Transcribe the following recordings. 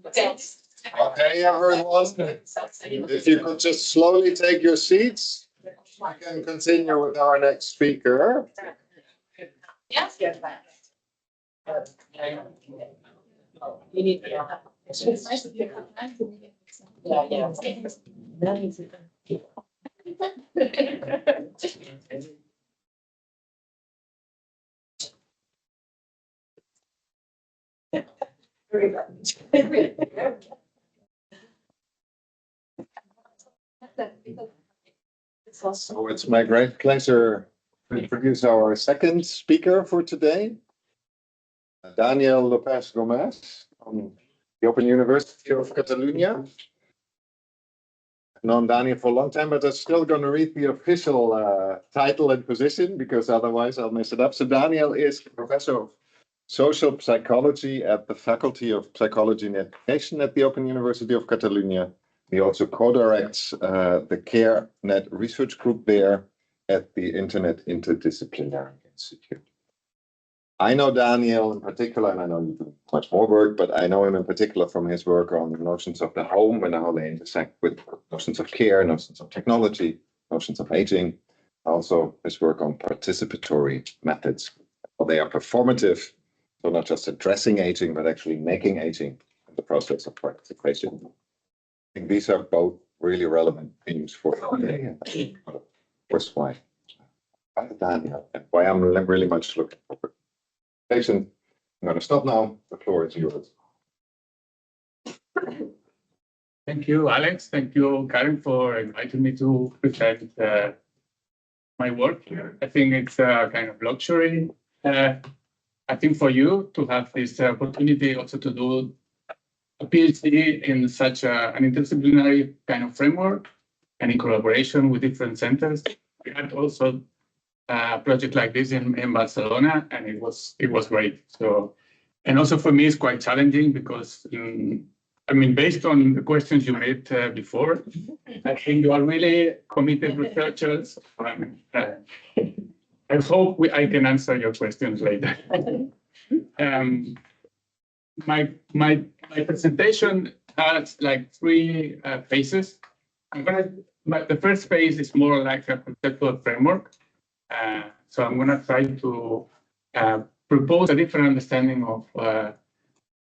Okay, everyone, if you could just slowly take your seats, we can continue with our next speaker. Yes. Yeah, So it's my great pleasure to introduce our second speaker for today, Daniel Lopez Gomez from the Open University of Catalonia. I've known Daniel for a long time, but I'm still going to read the official title and position because otherwise I'll mess it up. So Daniel is Professor of Social Psychology at the Faculty of Psychology and Education at the Open University of Catalonia. He also co-directs the CareNet research group there at the Internet Interdisciplinary Institute. I know Daniel in particular, and I know you do much more work, but I know him in particular from his work on the notions of the home and how they intersect with notions of care, notions of technology, notions of aging. Also his work on participatory methods. Well, they are performative, so not just addressing aging, but actually making aging in the process of participation. I think these are both really relevant themes for today. Of course, why Daniel and why I'm really much looking forward. I'm going to stop now. The floor is yours. Thank you, Alex. Thank you, Karen, for inviting me to present my work here. I think it's a kind of luxury. I think for you to have this opportunity also to do a PhD in such an interdisciplinary kind of framework and in collaboration with different centers. We had also a project like this in Barcelona, and it was great. So, and also for me, it's quite challenging because, I mean, based on the questions you made before, I think you are really committed researchers. I hope I can answer your questions later. My presentation has like three phases. The first phase is more like a conceptual framework. So I'm going to try to propose a different understanding of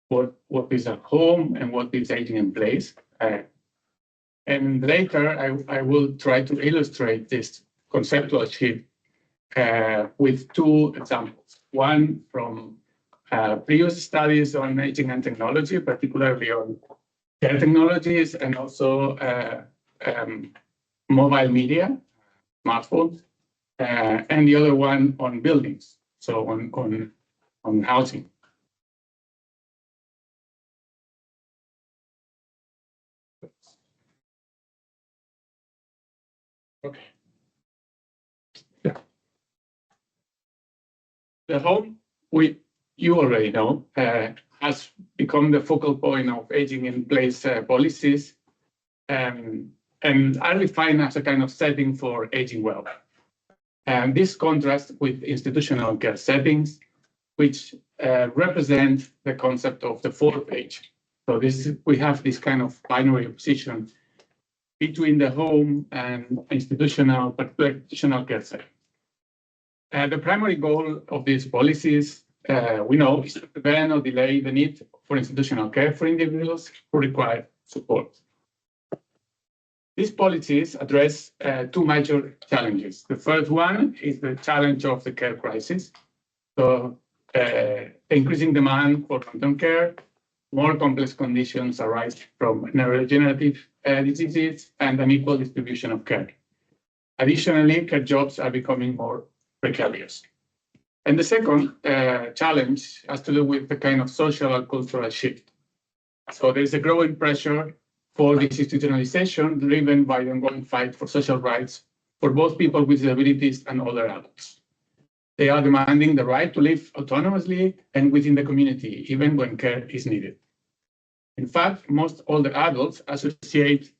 what is a home and what is aging in place. And later, I will try to illustrate this conceptual shift with two examples. One from previous studies on aging and technology, particularly on care technologies and also mobile media, smartphones, and the other one on buildings, so on housing. Okay. Yeah. The home, you already know, has become the focal point of aging in place policies, and are defined as a kind of setting for aging well. And this contrasts with institutional care settings, which represent the concept of the fourth age. So we have this kind of binary position between the home and institutional care setting. The primary goal of these policies, we know, is to prevent or delay the need for institutional care for individuals who require support. These policies address two major challenges. The first one is the challenge of the care crisis. So increasing demand for long-term care, more complex conditions arise from neurodegenerative diseases, and unequal distribution of care. Additionally, care jobs are becoming more precarious. And the second challenge has to do with the kind of social and cultural shift. So there's a growing pressure for this institutionalization driven by the ongoing fight for social rights for both people with disabilities and older adults. They are demanding the right to live autonomously and within the community, even when care is needed. In fact, most older adults associate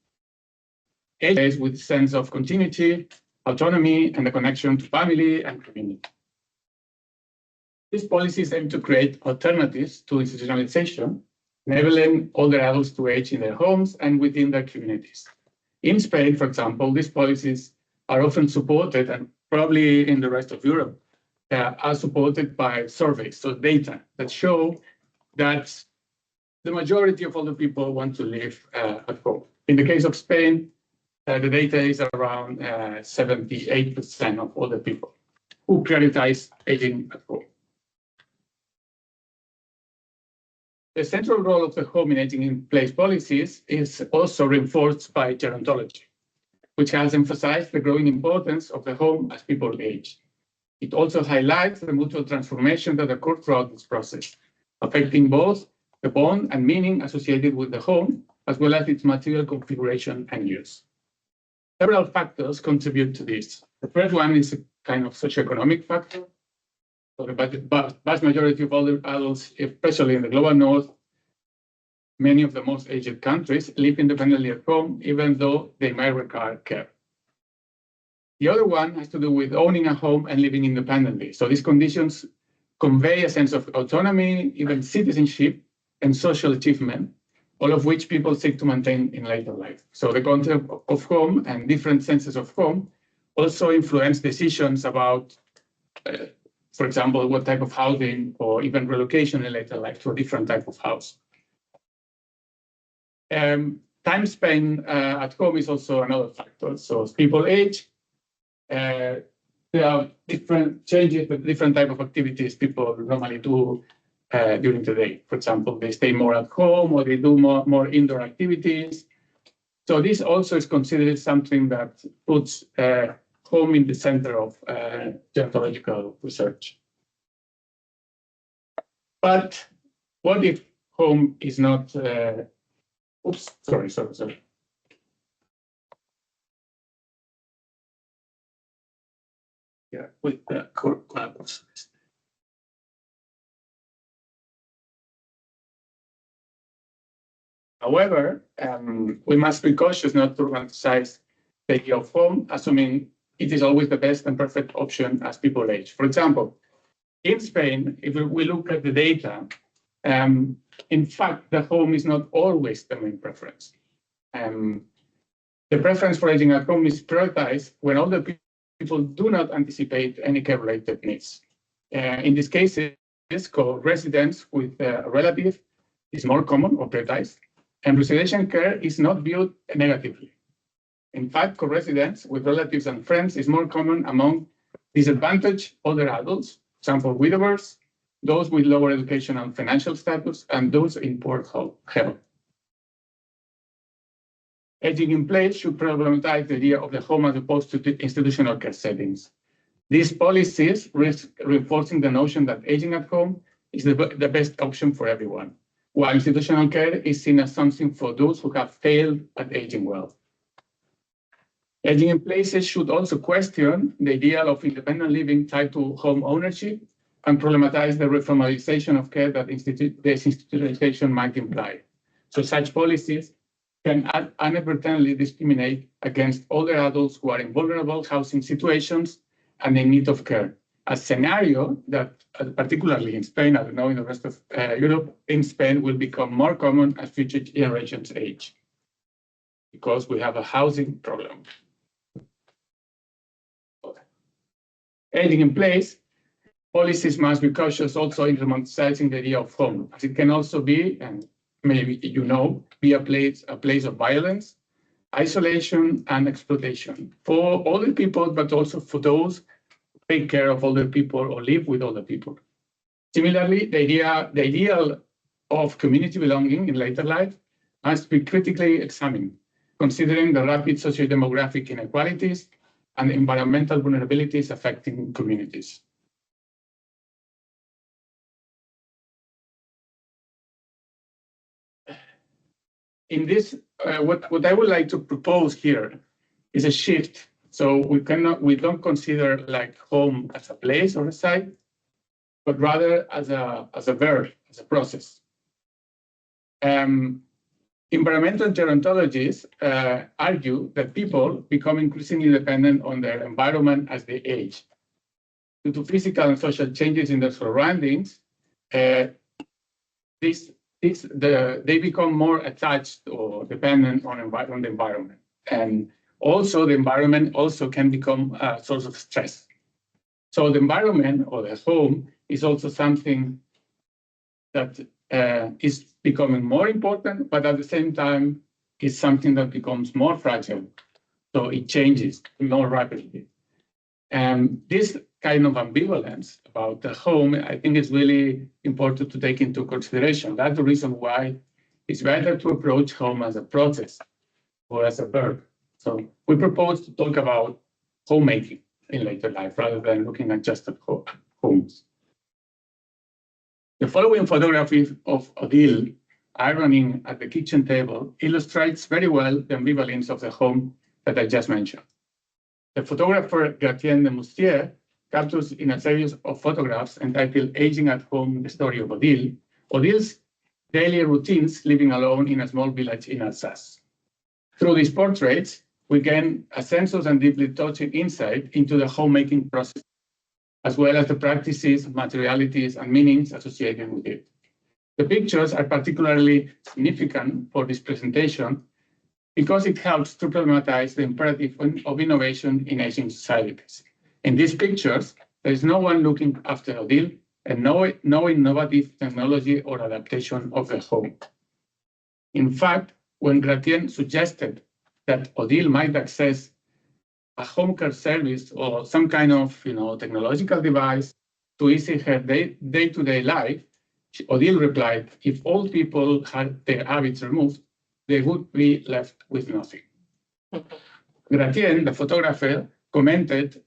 age with a sense of continuity, autonomy, and the connection to family and community. These policies aim to create alternatives to institutionalization enabling older adults to age in their homes and within their communities. In Spain, for example, these policies are often supported, and probably in the rest of Europe, are supported by surveys, so data that show that the majority of older people want to live at home. In the case of Spain, the data is around 78% of older people who prioritize aging at home. The central role of the home in aging in place policies is also reinforced by gerontology, which has emphasized the growing importance of the home as people age. It also highlights the mutual transformation that occurs throughout this process, affecting both the bond and meaning associated with the home, as well as its material configuration and use. Several factors contribute to this. The first one is a kind of socioeconomic factor. So the vast majority of older adults, especially in the global north, many of the most aged countries, live independently at home, even though they might require care. The other one has to do with owning a home and living independently. So these conditions convey a sense of autonomy, even citizenship, and social achievement, all of which people seek to maintain in later life. So the concept of home and different senses of home also influence decisions about, for example, what type of housing or even relocation in later life to a different type of house. Time spent at home is also another factor. So as people age, there are different changes with different type of activities people normally do during the day. For example, they stay more at home or they do more indoor activities. So this also is considered something that puts home in the center of gerontological research. But what if home is not, sorry. Yeah, with the collaborators. However, we must be cautious not to romanticize the idea of home, assuming it is always the best and perfect option as people age. For example, in Spain, if we look at the data, in fact, the home is not always the main preference. The preference for aging at home is prioritized when older people do not anticipate any care-related needs. In this case, co-residence with a relative is more common or prioritized, and residential care is not viewed negatively. In fact, co-residence with relatives and friends is more common among disadvantaged older adults, for example, widowers, those with lower educational and financial status, and those in poor health. Aging in place should problematize the idea of the home as opposed to the institutional care settings. These policies risk reinforcing the notion that aging at home is the best option for everyone, while institutional care is seen as something for those who have failed at aging well. Aging in places should also question the ideal of independent living tied to home ownership and problematize the reformalization of care that this institutionalization might imply. So such policies can inadvertently discriminate against older adults who are in vulnerable housing situations and in need of care, a scenario that, particularly in Spain, I don't know in the rest of Europe, in Spain will become more common as future generations age, because we have a housing problem. Aging in place, policies must be cautious also in romanticizing the idea of home, as it can also be, and maybe you know, be a place of violence, isolation, and exploitation for older people, but also for those who take care of older people or live with older people. Similarly, the ideal of community belonging in later life must be critically examined, considering the rapid socio-demographic inequalities and environmental vulnerabilities affecting communities. In this, what I would like to propose here is a shift. So we don't consider like home as a place or a site, but rather as a verb, as a process. Environmental gerontologists argue that people become increasingly dependent on their environment as they age. Due to physical and social changes in their surroundings, this they become more attached or dependent on the environment. And also the environment also can become a source of stress. So the environment or the home is also something that is becoming more important, but at the same time is something that becomes more fragile. So it changes more rapidly. And this kind of ambivalence about the home, I think is really important to take into consideration. That's the reason why it's better to approach home as a process or as a verb. So we propose to talk about homemaking in later life rather than looking at just at homes. The following photography of Odile ironing at the kitchen table illustrates very well the ambivalence of the home that I just mentioned. The photographer Gratien de Moustier captures in a series of photographs entitled Aging at Home, the story of Odile, Odile's daily routines living alone in a small village in Alsace. Through these portraits, we gain a sensuous and deeply touching insight into the homemaking process, as well as the practices, materialities, and meanings associated with it. The pictures are particularly significant for this presentation because it helps to problematize the imperative of innovation in aging societies. In these pictures, there is no one looking after Odile and no innovative technology or adaptation of the home. In fact, when Gratien suggested that Odile might access a home care service or some kind of technological device to ease her day-to-day life, Odile replied, if all people had their habits removed, they would be left with nothing. Gratien, the photographer, commented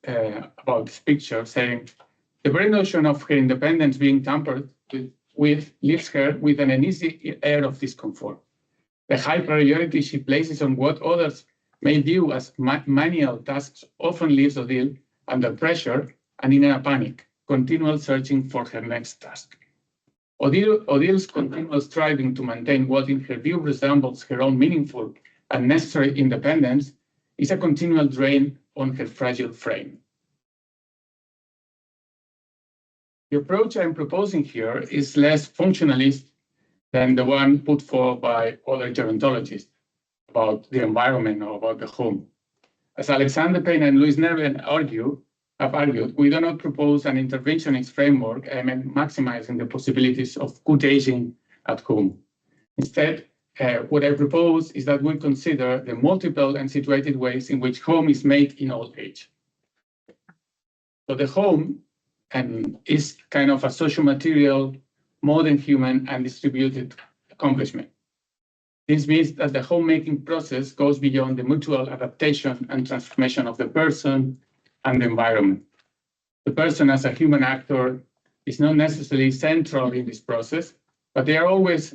about this picture, saying, the very notion of her independence being tampered with leaves her with an uneasy air of discomfort. The high priority she places on what others may view as manual tasks often leaves Odile under pressure and in a panic, continual searching for her next task. Odile's continual striving to maintain what in her view resembles her own meaningful and necessary independence is a continual drain on her fragile frame. The approach I'm proposing here is less functionalist than the one put forward by other gerontologists about the environment or about the home. As Alexander Payne and Louis Neven have argued, we do not propose an interventionist framework aimed at maximizing the possibilities of good aging at home. Instead, what I propose is that we consider the multiple and situated ways in which home is made in old age. So the home is kind of a social material, modern human and distributed accomplishment. This means that the homemaking process goes beyond the mutual adaptation and transformation of the person and the environment. The person as a human actor is not necessarily central in this process, but they are always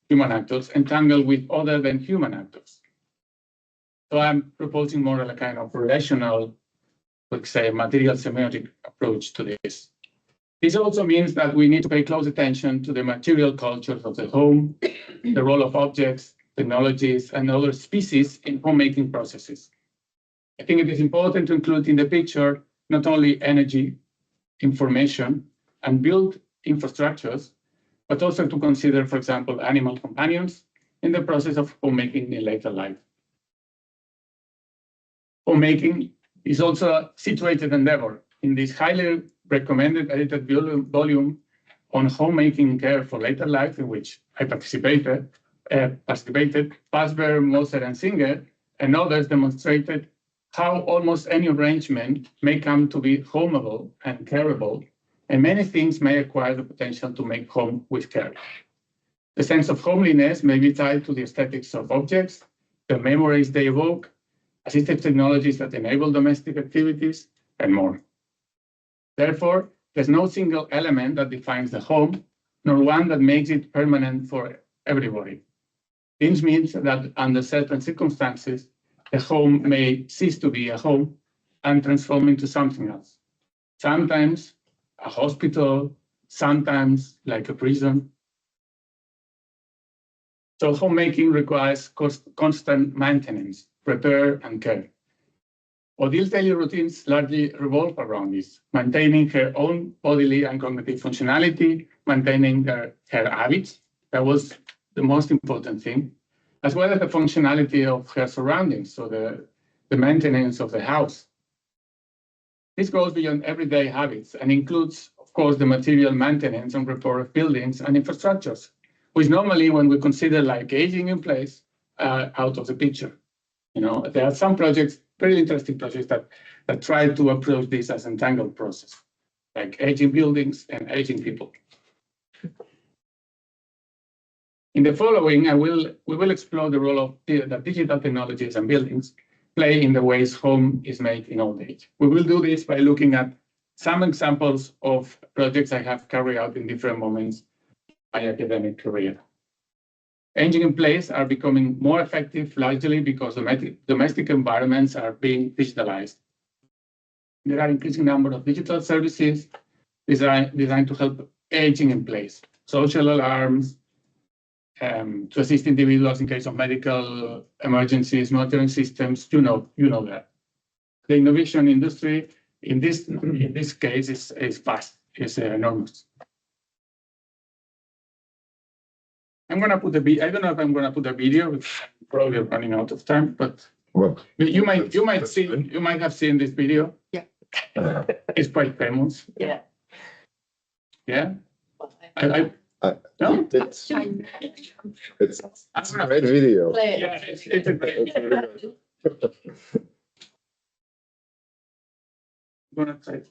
human actors entangled with other than human actors. So I'm proposing more of a kind of relational, let's say, material semiotic approach to this. This also means that we need to pay close attention to the material cultures of the home, the role of objects, technologies, and other species in homemaking processes. I think it is important to include in the picture not only energy, information, and built infrastructures, but also to consider, for example, animal companions in the process of homemaking in later life. Homemaking is also a situated endeavor. In this highly recommended edited volume on homemaking care for later life, in which I participated, Passberg, Moser, and Singer, and others demonstrated how almost any arrangement may come to be homeable and careable, and many things may acquire the potential to make home with care. The sense of homeliness may be tied to the aesthetics of objects, the memories they evoke, assistive technologies that enable domestic activities, and more. Therefore, there's no single element that defines the home, nor one that makes it permanent for everybody. This means that under certain circumstances, the home may cease to be a home and transform into something else. Sometimes a hospital, sometimes like a prison. So homemaking requires constant maintenance, repair, and care. Odile's daily routines largely revolve around this, maintaining her own bodily and cognitive functionality, maintaining her habits, That was the most important thing, as well as the functionality of her surroundings, so the maintenance of the house. This goes beyond everyday habits and includes, of course, the material maintenance and repair of buildings and infrastructures, which normally, when we consider like aging in place, out of the picture. There are some projects, very interesting projects that try to approach this as an entangled process, like aging buildings and aging people. In the following, we will explore the role of the digital technologies and buildings play in the ways home is made in old age. We will do this by looking at some examples of projects I have carried out in different moments of my academic career. Aging in place are becoming more effective largely because domestic environments are being digitalized. There are increasing number of digital services designed to help aging in place, social alarms, to assist individuals in case of medical emergencies, monitoring systems. You know that. The innovation industry in this case is vast, is enormous. I'm gonna put I don't know if I'm gonna put a video. It's probably running out of time, but you might have seen this video. Yeah. It's quite famous. Yeah. Yeah. No? It's a great video. Yeah, it's a great. I'm gonna try.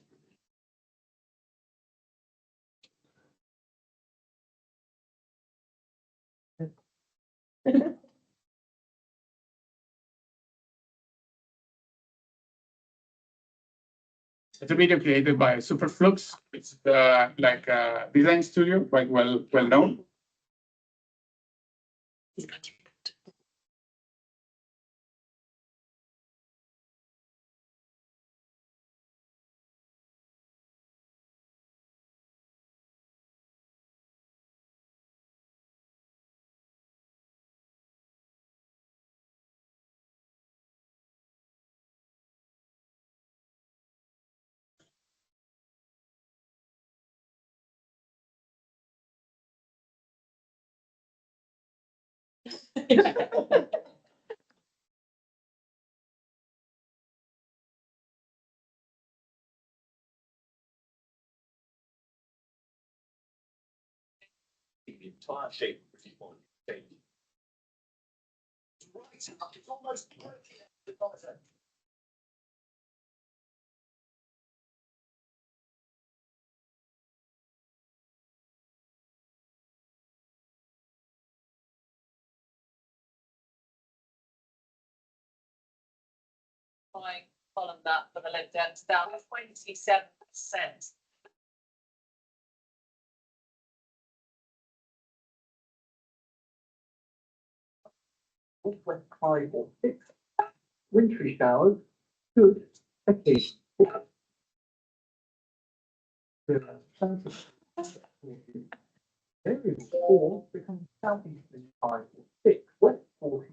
It's a video created by Superflux. It's like a design studio, quite well known. The entire shape if you want to change. Right, it's almost working. Column that for the lead depth down 27%. Wet 5 or 6. Wintry showers, good, occasional. Areas 4 become southeasterly 5 or 6. Wet 40.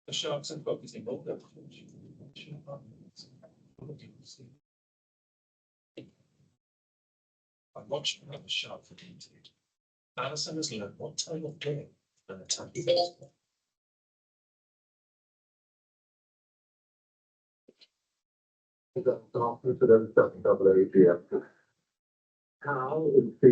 The sharks are focusing on that. I watched another shark for YouTube. Alison has learned what time of day an attack is. After the WWAPM. How is the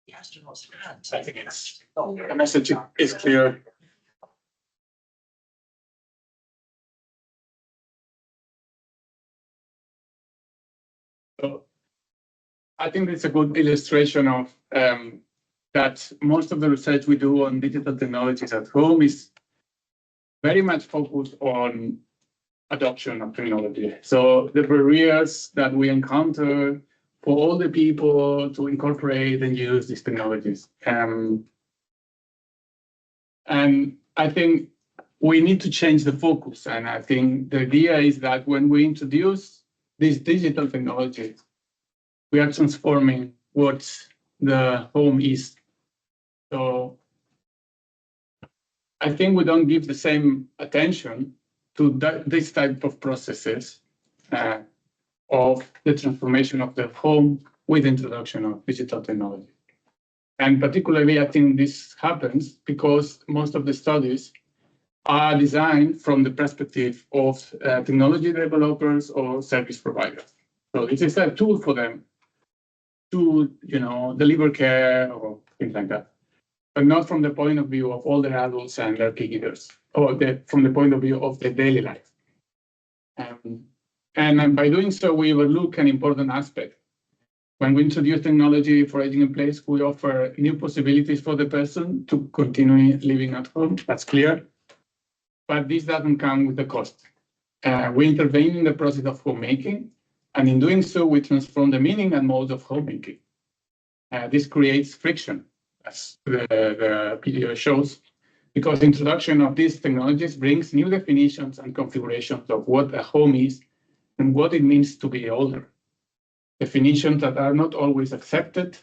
The astronauts can't. I think it's the message is clear. So I think it's a good illustration of that most of the research we do on digital technologies at home is very much focused on adoption of technology. So the barriers that we encounter for all the people to incorporate and use these technologies. And I think we need to change the focus. And I think the idea is that when we introduce these digital technologies, we are transforming what the home is. So I think we don't give the same attention to this type of processes of the transformation of the home with the introduction of digital technology. And particularly, I think this happens because most of the studies are designed from the perspective of technology developers or service providers. So it is a tool for them to, deliver care or things like that, but not from the point of view of all the adults and their caregivers, or from the point of view of their daily life. And by doing so, we overlook an important aspect. When we introduce technology for aging in place, we offer new possibilities for the person to continue living at home. That's clear. But this doesn't come with a cost. We intervene in the process of homemaking, and in doing so, we transform the meaning and modes of homemaking. This creates friction, as the video shows, because the introduction of these technologies brings new definitions and configurations of what a home is and what it means to be older. Definitions that are not always accepted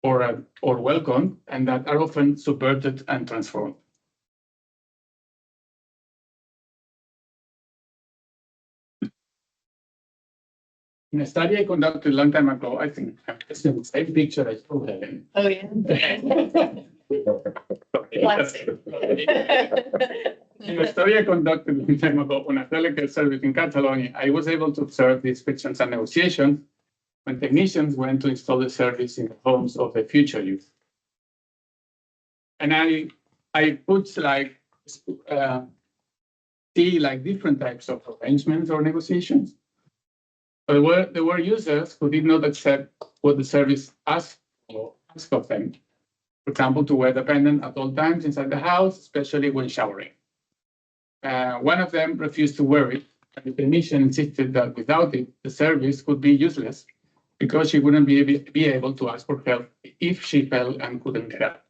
or welcomed, and that are often subverted and transformed. In a study I conducted a long time ago, I think it's the same picture I showed Helen. Oh, yeah. Classic. In a study I conducted a long time ago on a telecare service in Catalonia, I was able to observe these frictions and negotiations when technicians went to install the service in the homes of the future youth. And I put see different types of arrangements or negotiations. But there were users who did not accept what the service asked of them. For example, to wear the pendant at all times inside the house, especially when showering. One of them refused to wear it, and the technician insisted that without it, the service would be useless because she wouldn't be able to ask for help if she fell and couldn't get up.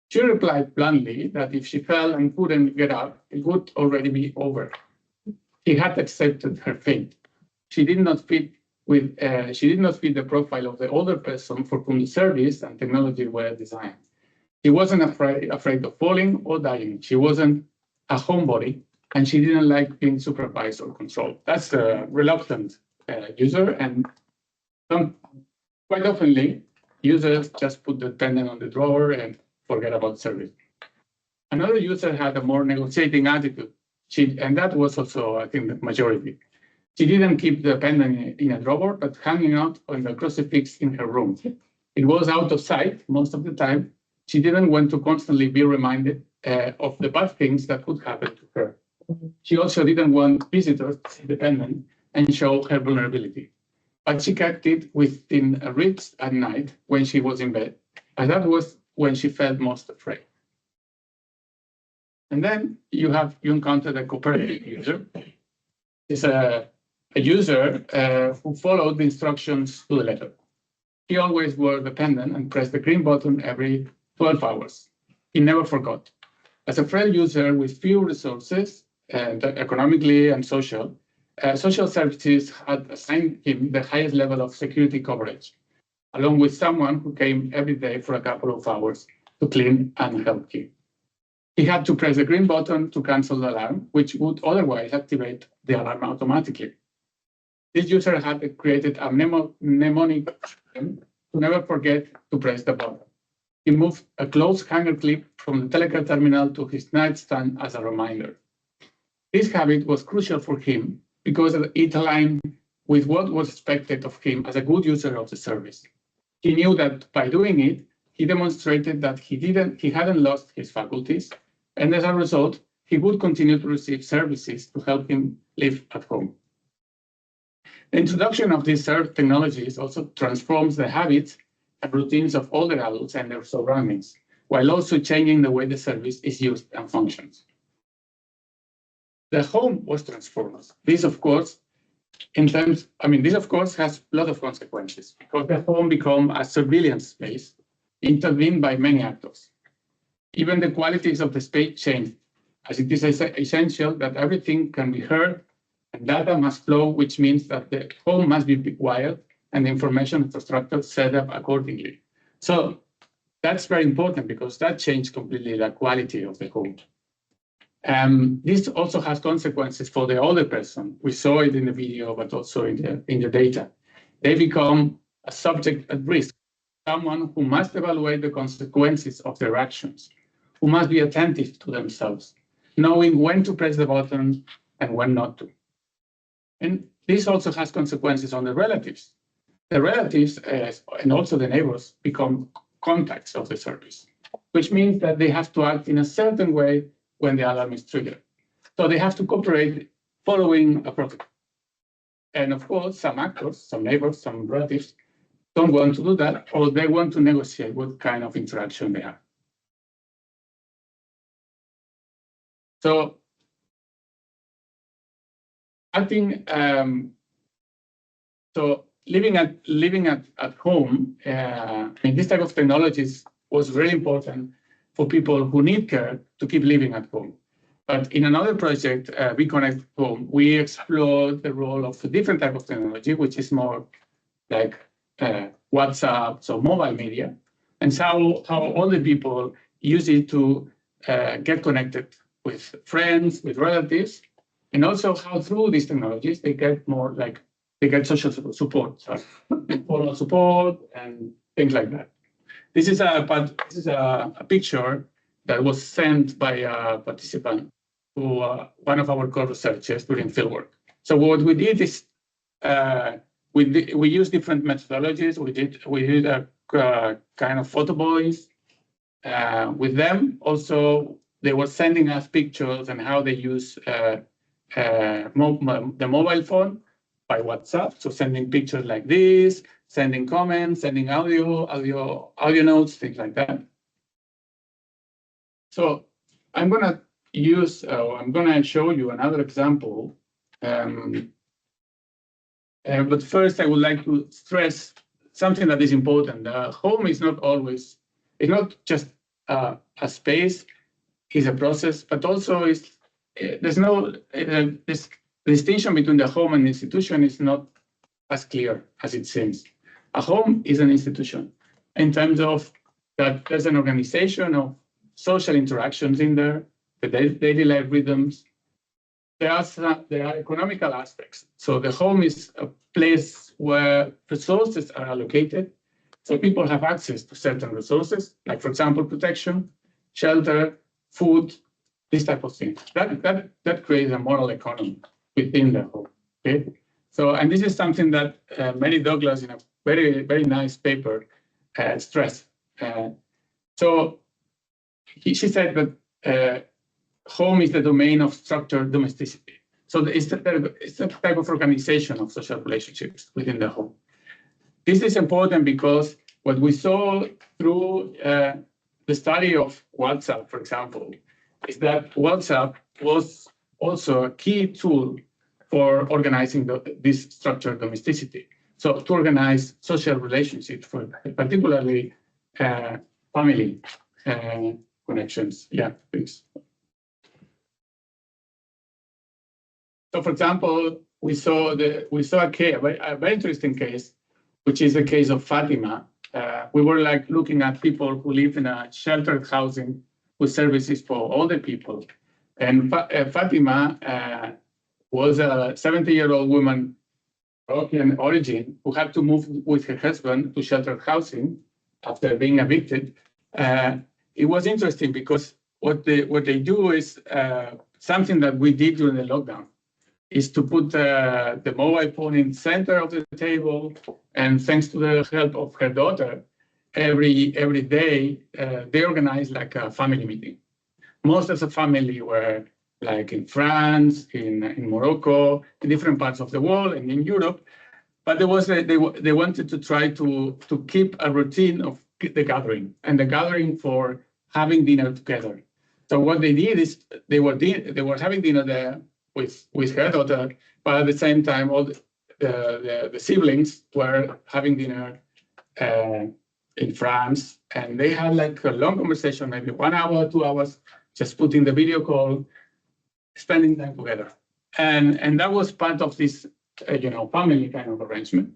She replied bluntly that if she fell and couldn't get up, it would already be over. She had accepted her fate. She did not fit the profile of the older person for whom the service and technology were designed. She wasn't afraid of falling or dying. She wasn't a homebody, and she didn't like being supervised or controlled. That's a reluctant user, and quite often users just put the pendant on the drawer and forget about service. Another user had a more negotiating attitude, and that was also, I think, the majority. She didn't keep the pendant in a drawer, but hanging out on the crucifix in her room. It was out of sight most of the time. She didn't want to constantly be reminded of the bad things that could happen to her. She also didn't want visitors to see the pendant and show her vulnerability. But she kept it within reach at night when she was in bed, and that was when she felt most afraid. And then you encounter the cooperative user. It's a user who followed the instructions to the letter. He always wore the pendant and pressed the green button every 12 hours. He never forgot. As a frail user with few resources, economically and social services had assigned him the highest level of security coverage. along with someone who came every day for a couple of hours to clean and help him. He had to press the green button to cancel the alarm, which would otherwise activate the alarm automatically. This user had created a mnemonic system to never forget to press the button. He moved a closed hanger clip from the telecare terminal to his nightstand as a reminder. This habit was crucial for him because it aligned with what was expected of him as a good user of the service. He knew that by doing it, he demonstrated that he hadn't lost his faculties, and as a result, he would continue to receive services to help him live at home. The introduction of these technologies also transforms the habits and routines of older adults and their surroundings, while also changing the way the service is used and functions. The home was transformed. This, of course, has a lot of consequences because the home became a surveillance space intervened by many actors. Even the qualities of the space changed, as it is essential that everything can be heard and data must flow, which means that the home must be wired and the information infrastructure set up accordingly. So that's very important because that changed completely the quality of the home. This also has consequences for the older person. We saw it in the video, but also in the data. They become a subject at risk, someone who must evaluate the consequences of their actions, who must be attentive to themselves, knowing when to press the button and when not to. And this also has consequences on the relatives. The relatives and also the neighbors become contacts of the service, which means that they have to act in a certain way when the alarm is triggered. So they have to cooperate following a protocol. And of course, some actors, some neighbors, some relatives don't want to do that, or they want to negotiate what kind of interaction they have. So I think living at home, this type of technologies was very important for people who need care to keep living at home. But in another project, We Connect Home, we explored the role of a different type of technology, which is more like WhatsApp, so mobile media, and how all the people use it to get connected with friends, with relatives, and also how through these technologies they get more they get social support, informal support, and things like that. This is a picture that was sent by a participant to one of our core researchers during fieldwork. So what we did is we used different methodologies. We did a kind of photo boys with them. Also, they were sending us pictures and how they use the mobile phone by WhatsApp. So sending pictures like this, sending comments, sending audio notes, things like that. So I'm gonna show you another example. But first, I would like to stress something that is important. Home is not just a space, it's a process, but also there's no this distinction between the home and institution is not as clear as it seems. A home is an institution in terms of that there's an organization of social interactions in there, the daily life rhythms. There are economical aspects. So the home is a place where resources are allocated. So people have access to certain resources, like, for example, protection, shelter, food, this type of thing. That creates a moral economy within the home. Okay. So, and this is something that Mary Douglas, in a very, very nice paper, stressed. So she said that home is the domain of structured domesticity. So it's a type of organization of social relationships within the home. This is important because what we saw through the study of WhatsApp, for example, is that WhatsApp was also a key tool for organizing this structured domesticity. So to organize social relationships, for particularly family connections. Yeah, please. So, for example, we saw a very interesting case which is the case of Fatima. We were like looking at people who live in a sheltered housing with services for older people. And Fatima was a 70-year-old woman, Moroccan origin, who had to move with her husband to sheltered housing after being evicted. It was interesting because what they do is something that we did during the lockdown, is to put the mobile phone in the center of the table, and thanks to the help of her daughter, every day they organized like a family meeting. Most of the family were like in France, in Morocco, in different parts of the world, and in Europe. But there was they wanted to try to keep a routine of the gathering, and the gathering for having dinner together. So what they did is they were having dinner there with her daughter, but at the same time all the siblings were having dinner in France, and they had like a long conversation, maybe 1 hour, 2 hours, just putting the video call, spending time together, and that was part of this family kind of arrangement.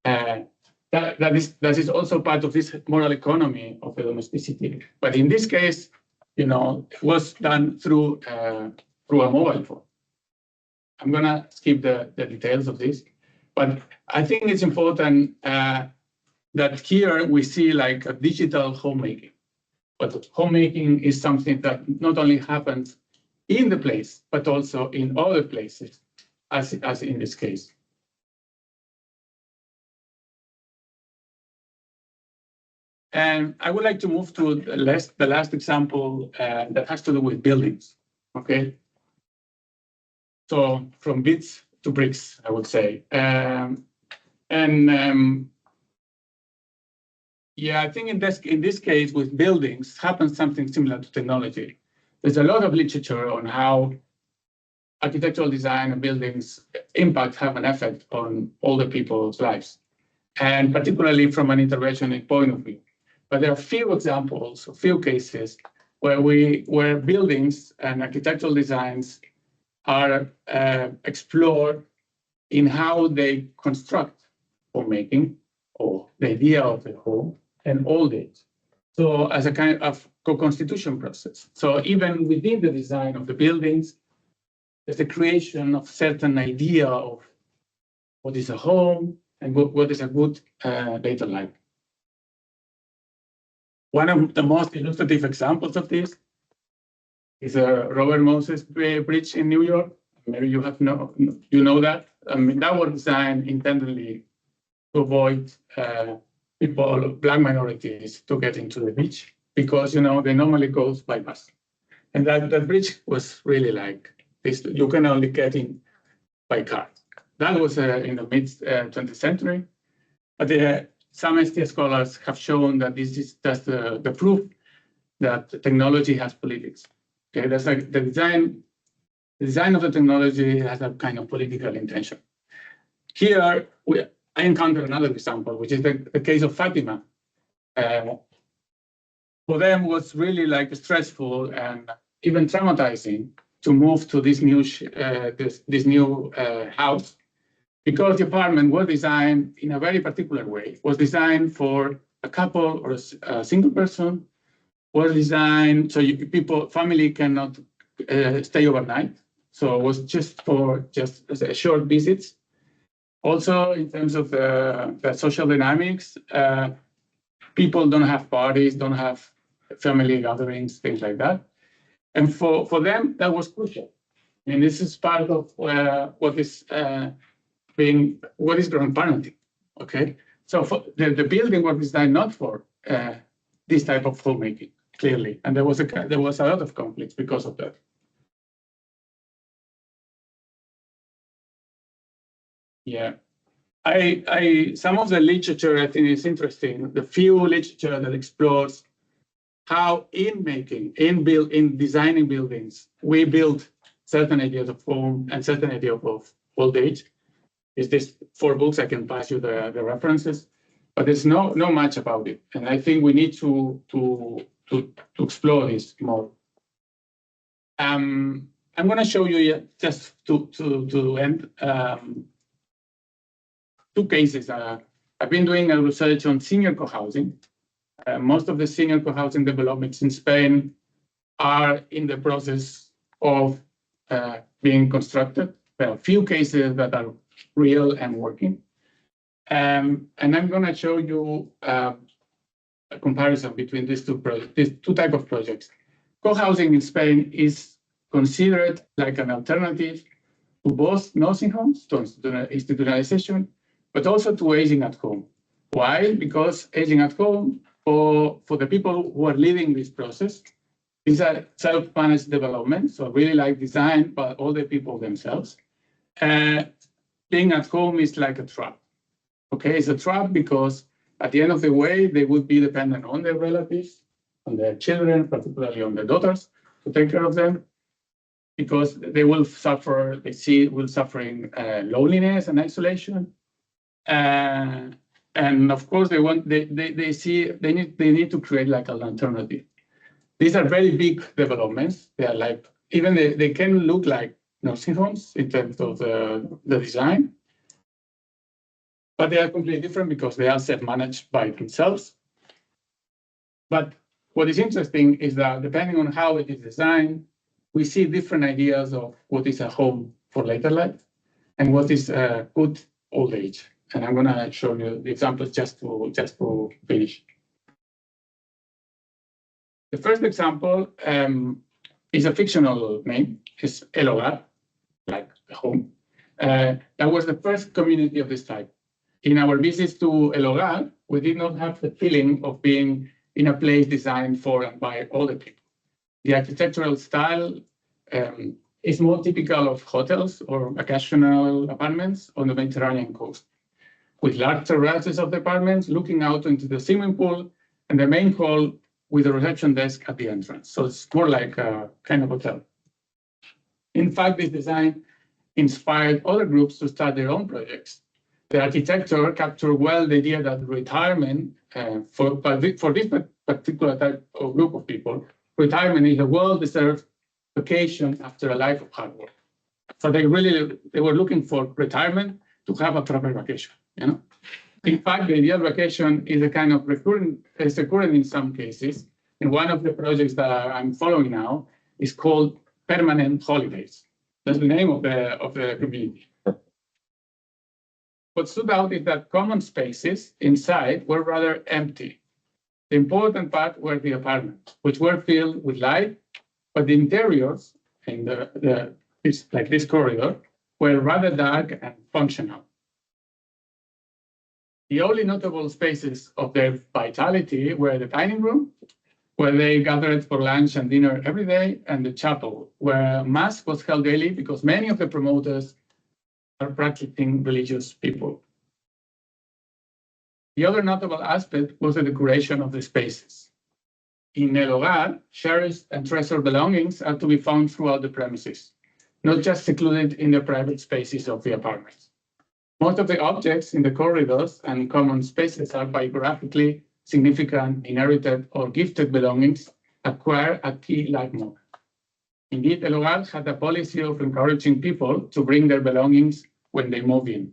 That is also part of this moral economy of the domesticity. But in this case, it was done through a mobile phone. I'm gonna skip the details of this, but I think it's important that here we see like a digital homemaking. But homemaking is something that not only happens in the place, but also in other places, as in this case. And I would like to move to the last example that has to do with buildings, okay? So from bits to bricks, I would say. Yeah, I think in this case with buildings happens something similar to technology. There's a lot of literature on how architectural design and buildings impact have an effect on older people's lives, and particularly from an interventionist point of view. But there are few examples, few cases where buildings and architectural designs are explored in how they construct homemaking or the idea of the home and old age. So as a kind of co-constitution process. So even within the design of the buildings, there's the creation of certain idea of what is a home and what is a good later life. One of the most illustrative examples of this is Robert Moses Bridge in New York. Maybe you know that. I mean, that was designed intendedly to avoid people, Black minorities, to get into the beach because they normally go by bus, and that bridge was really like this. You can only get in by car. That was in the mid 20th century, but some STS scholars have shown that this is just the proof that technology has politics. Okay, that's like the design of the technology has a kind of political intention. Here, I encountered another example, which is the case of Fatima. For them, it was really like stressful and even traumatizing to move to this new house, because the apartment was designed in a very particular way. It was designed for a couple or a single person. Was designed so family cannot stay overnight. So it was just for short visits. Also, in terms of the social dynamics, people don't have parties, don't have family gatherings, things like that. And for them, that was crucial. And this is part of what is grandparenting. Okay, so for the building was designed not for this type of homemaking, clearly, and there was a lot of conflicts because of that. Yeah, some of the literature I think is interesting. The few literature that explores how in designing buildings we build certain ideas of home and certain idea of old age. Is this 4 books? I can pass you the references, but there's no much about it, and I think we need to explore this more. I'm going to show you just to end 2 cases I've been doing a research on senior co-housing. Most of the senior co-housing developments in Spain are in the process of being constructed. There are a few cases that are real and working. And I'm going to show you a comparison between these two types of projects. Co-housing in Spain is considered like an alternative to both nursing homes, to institutionalization, but also to aging at home. Why? Because aging at home, for the people who are living this process, is a self-managed development, so really like designed by all the people themselves. Being at home is like a trap. Okay, it's a trap because at the end of the way, they would be dependent on their relatives, on their children, particularly on their daughters, to take care of them, because they will suffer, suffering loneliness and isolation. And of course, they need to create like an alternative. These are very big developments. They are like, even they can look like nursing homes in terms of the design, but they are completely different because they are self-managed by themselves. But what is interesting is that depending on how it is designed, we see different ideas of what is a home for later life and what is a good old age. And I'm going to show you the examples just to finish. The first example is a fictional name. It's El Hogar, like a home. That was the first community of this type. In our visits to El Hogar, we did not have the feeling of being in a place designed for and by all the people. The architectural style is more typical of hotels or occasional apartments on the Mediterranean coast, with large terraces of the apartments looking out into the swimming pool and the main hall with a reception desk at the entrance. So it's more like a kind of hotel. In fact, this design inspired other groups to start their own projects. The architecture captured well the idea that retirement, for this particular type of group of people, retirement is a well-deserved vacation after a life of hard work. So they were looking for retirement to have a proper vacation. In fact, the ideal vacation is a kind of recurrent in some cases. And one of the projects that I'm following now is called Permanent Holidays. That's the name of the community. What stood out is that common spaces inside were rather empty. The important part were the apartments, which were filled with light, but the interiors in this corridor were rather dark and functional. The only notable spaces of their vitality were the dining room, where they gathered for lunch and dinner every day, and the chapel, where mass was held daily because many of the promoters are practicing religious people. The other notable aspect was the decoration of the spaces. In El Hogar, cherished and treasured belongings are to be found throughout the premises, not just secluded in the private spaces of the apartments. Most of the objects in the corridors and common spaces are biographically significant, inherited, or gifted belongings acquired at key life moments. Indeed, El Hogar had a policy of encouraging people to bring their belongings when they move in.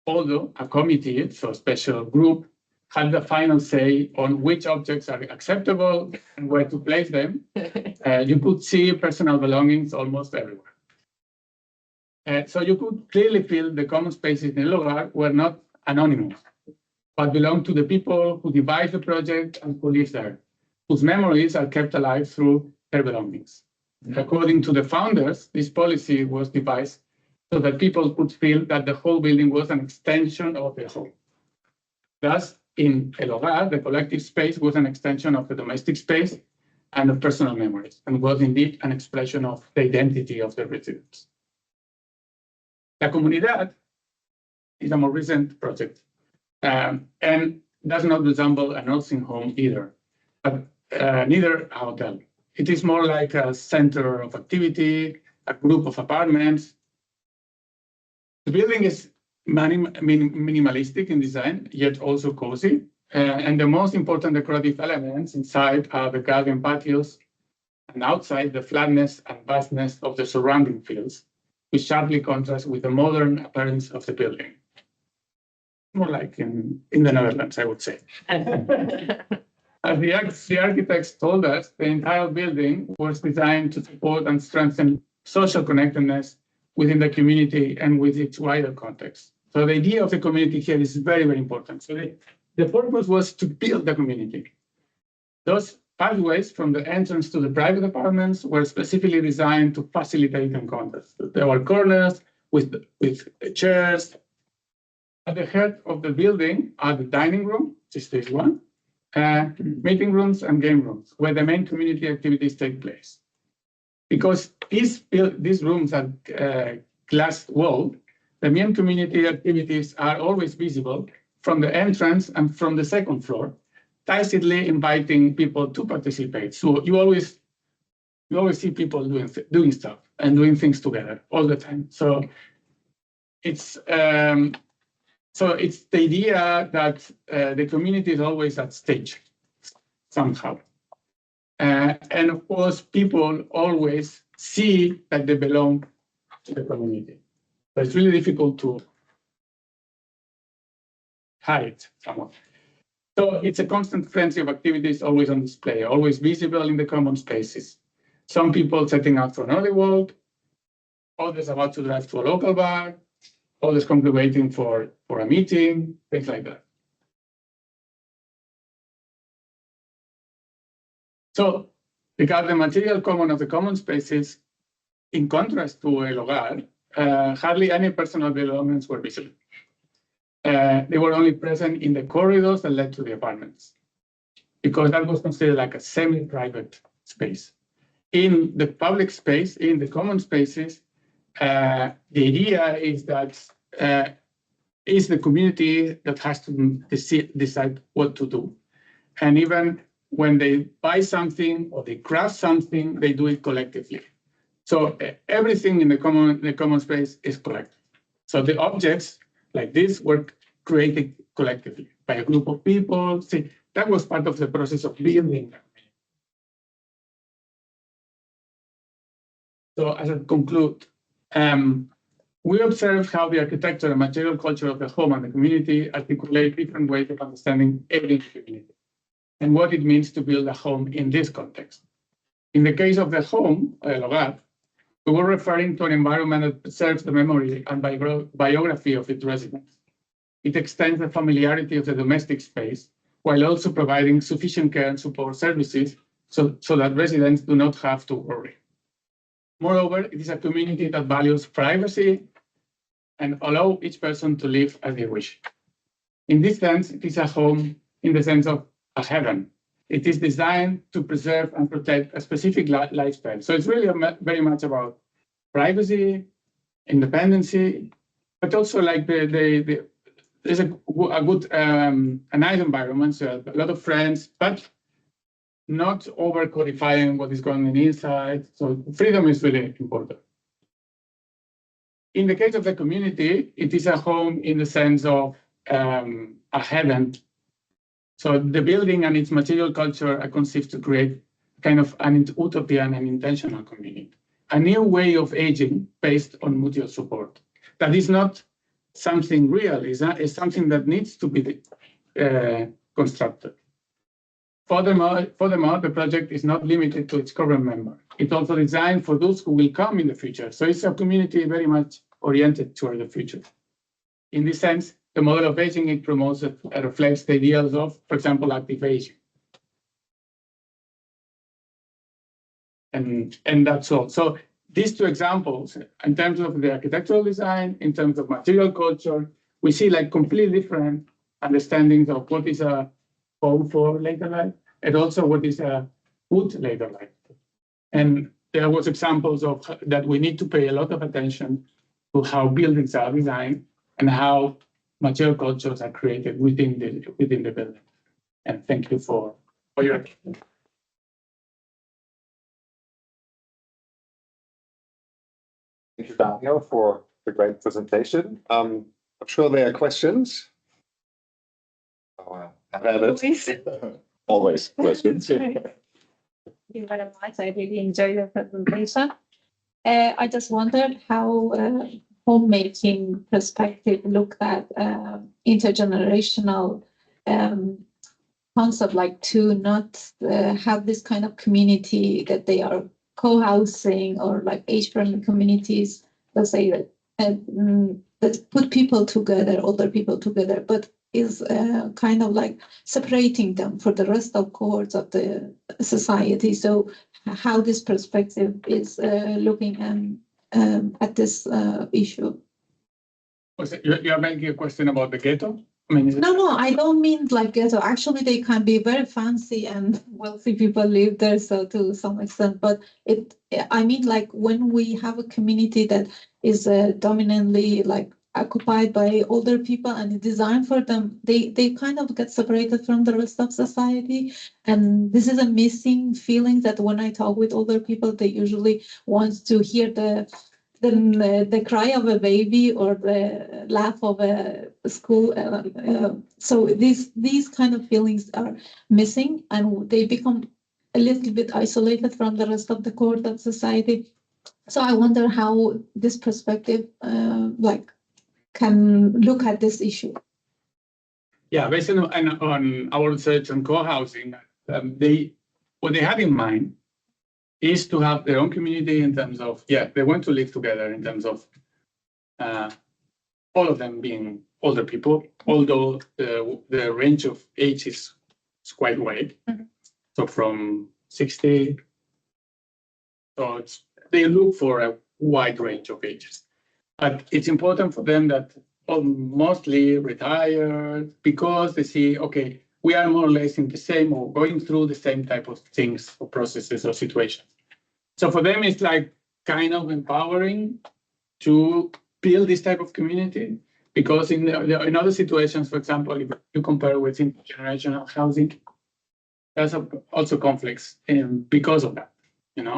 Although a committee, so a special group, had the final say on which objects are acceptable and where to place them, you could see personal belongings almost everywhere. So you could clearly feel the common spaces in El Hogar were not anonymous, but belonged to the people who devised the project and who live there, whose memories are kept alive through their belongings. According to the founders, this policy was devised so that people could feel that the whole building was an extension of their home. Thus, in El Hogar, the collective space was an extension of the domestic space and of personal memories, and was indeed an expression of the identity of the residents. La Comunidad is a more recent project, and does not resemble a nursing home either, but neither a hotel. It is more like a center of activity, a group of apartments. The building is minimalistic in design, yet also cozy. And the most important decorative elements inside are the garden patios, and outside the flatness and vastness of the surrounding fields, which sharply contrast with the modern appearance of the building. more like in the Netherlands, I would say. As the architects told us, the entire building was designed to support and strengthen social connectedness within the community and with its wider context. So the idea of the community here is very, very important. So the purpose was to build the community. Those pathways from the entrance to the private apartments were specifically designed to facilitate encounters. There were corners with chairs. At the head of the building are the dining room, which is this one, meeting rooms and game rooms, where the main community activities take place. Because these rooms are glass walled, the main community activities are always visible from the entrance and from the second floor, tacitly inviting people to participate. So you always see people doing stuff and doing things together all the time. So it's the idea that the community is always at stage somehow. And of course, people always see that they belong to the community. So it's really difficult to hide someone. So it's a constant frenzy of activities always on display, always visible in the common spaces. Some people setting out for an early walk, others about to drive to a local bar, others congregating for a meeting, things like that. So, regarding the material common of the common spaces, in contrast to El Hogar, hardly any personal belongings were visible. They were only present in the corridors that led to the apartments, because that was considered like a semi-private space. In the public space, in the common spaces, the idea is that it's the community that has to decide what to do. And even when they buy something or they craft something, they do it collectively. So everything in the common space is collective. So the objects like this were created collectively by a group of people. See, that was part of the process of building. So as I conclude, we observe how the architecture and material culture of the home and the community articulate different ways of understanding every community and what it means to build a home in this context. In the case of the home, El Hogar, we were referring to an environment that preserves the memory and biography of its residents. It extends the familiarity of the domestic space while also providing sufficient care and support services so that residents do not have to worry. Moreover, it is a community that values privacy and allows each person to live as they wish. In this sense, it is a home in the sense of a heaven. It is designed to preserve and protect a specific lifestyle. So it's really very much about privacy, independency, but also like there's a good, a nice environment, so a lot of friends, but not over codifying what is going on inside. So freedom is really important. In the case of the community, it is a home in the sense of a heaven. So the building and its material culture are conceived to create kind of an utopian and intentional community, a new way of aging based on mutual support. That is not something real, it's something that needs to be constructed. Furthermore, the project is not limited to its current member. It's also designed for those who will come in the future. So it's a community very much oriented toward the future. In this sense, the model of aging, it promotes and reflects the ideals of, for example, active aging. And that's all. So these two examples, in terms of the architectural design, in terms of material culture, we see like completely different understandings of what is a home for later life, and also what is a good later life. And there was examples of that we need to pay a lot of attention to how buildings are designed and how material cultures are created within the building. And thank you for your attention. Thank you, Daniel, for the great presentation. I'm sure there are questions. Always questions. Thank you very much. I really enjoyed the presentation. I just wondered how homemaking perspective looked at intergenerational concept, like to not have this kind of community that they are co-housing or like age-friendly communities, let's say that put people together, older people together, but is kind of like separating them for the rest of cohorts of the society. So how this perspective is looking at this issue. You are making a question about the ghetto? I mean, No, I don't mean like ghetto. Actually, they can be very fancy and wealthy people live there, so to some extent. But I mean, like when we have a community that is dominantly like occupied by older people and designed for them, they kind of get separated from the rest of society. And this is a missing feeling that when I talk with older people, they usually want to hear the cry of a baby or the laugh of a school. So these kind of feelings are missing, and they become a little bit isolated from the rest of the cohort of society. So I wonder how this perspective can look at this issue. Yeah, based on our research on co-housing, what they had in mind is to have their own community in terms of, they want to live together in terms of all of them being older people, although the range of age is quite wide. Mm-hmm. So from 60, so they look for a wide range of ages. But it's important for them that mostly retired, because they see, okay, we are more or less in the same or going through the same type of things or processes or situations. So for them, it's like kind of empowering to build this type of community, because in other situations, for example, if you compare with intergenerational housing, there's also conflicts because of that,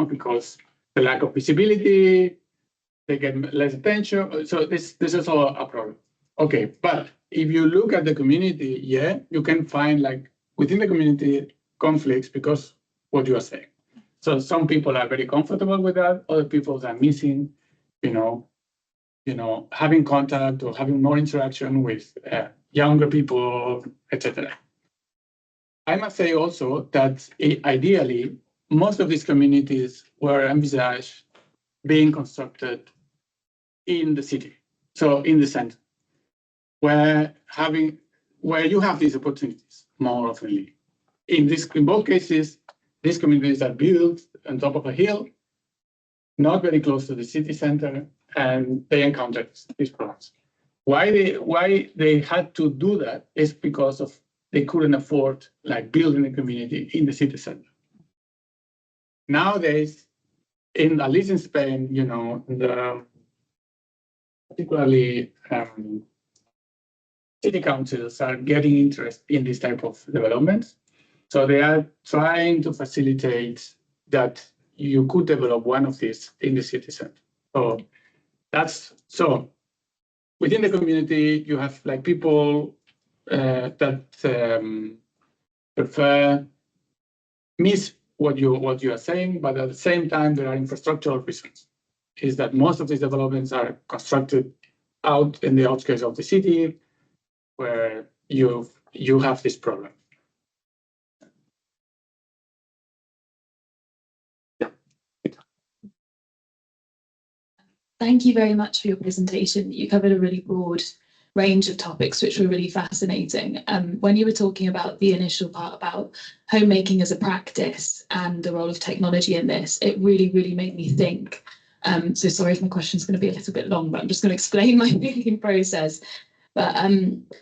because the lack of visibility, they get less attention. So this is all a problem. Okay, but if you look at the community, you can find like within the community conflicts because what you are saying. So some people are very comfortable with that. Other people are missing, having contact or having more interaction with younger people, etc. I must say also that ideally, most of these communities were envisaged being constructed in the city, so in the center, where you have these opportunities more often. In both cases, these communities are built on top of a hill, not very close to the city center, and they encountered these problems. Why they had to do that is because of they couldn't afford like building a community in the city center. Nowadays, at least in Spain, particularly city councils are getting interest in this type of developments. So they are trying to facilitate that you could develop one of these in the city center. So within the community, you have like people that miss what you are saying, but at the same time, there are infrastructural reasons. Is that most of these developments are constructed out in the outskirts of the city, where you have this problem. Thank you very much for your presentation. You covered a really broad range of topics, which were really fascinating. When you were talking about the initial part about homemaking as a practice and the role of technology in this, it really, really made me think. So sorry if my question is going to be a little bit long, but I'm just going to explain my thinking process. But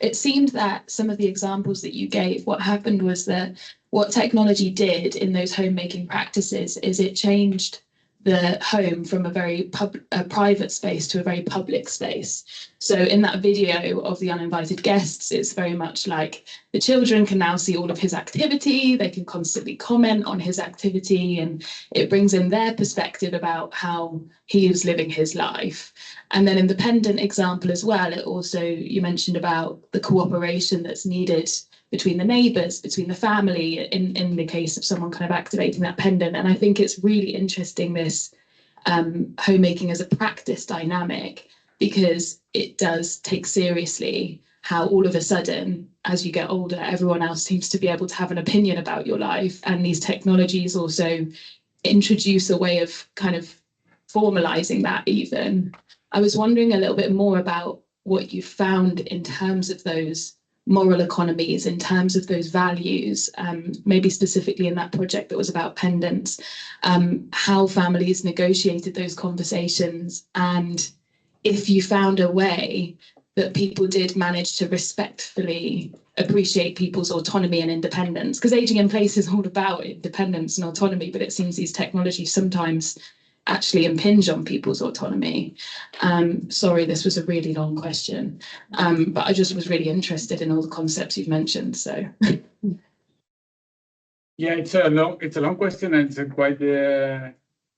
it seemed that some of the examples that you gave, what happened was that what technology did in those homemaking practices is it changed the home from a very private space to a very public space. So in that video of the uninvited guests, it's very much like the children can now see all of his activity, they can constantly comment on his activity, and it brings in their perspective about how he is living his life. And then in the pendant example as well, it also, you mentioned about the cooperation that's needed between the neighbours, between the family, in the case of someone kind of activating that pendant. And I think it's really interesting, this homemaking as a practice dynamic, because it does take seriously how all of a sudden, as you get older, everyone else seems to be able to have an opinion about your life. And these technologies also introduce a way of kind of formalizing that even. I was wondering a little bit more about what you found in terms of those moral economies, in terms of those values, maybe specifically in that project that was about pendants, how families negotiated those conversations, and if you found a way that people did manage to respectfully appreciate people's autonomy and independence. Because aging in place is all about independence and autonomy, but it seems these technologies sometimes actually impinge on people's autonomy. Sorry, this was a really long question, but I just was really interested in all the concepts you've mentioned. So, Yeah, it's a long question, and it's a quite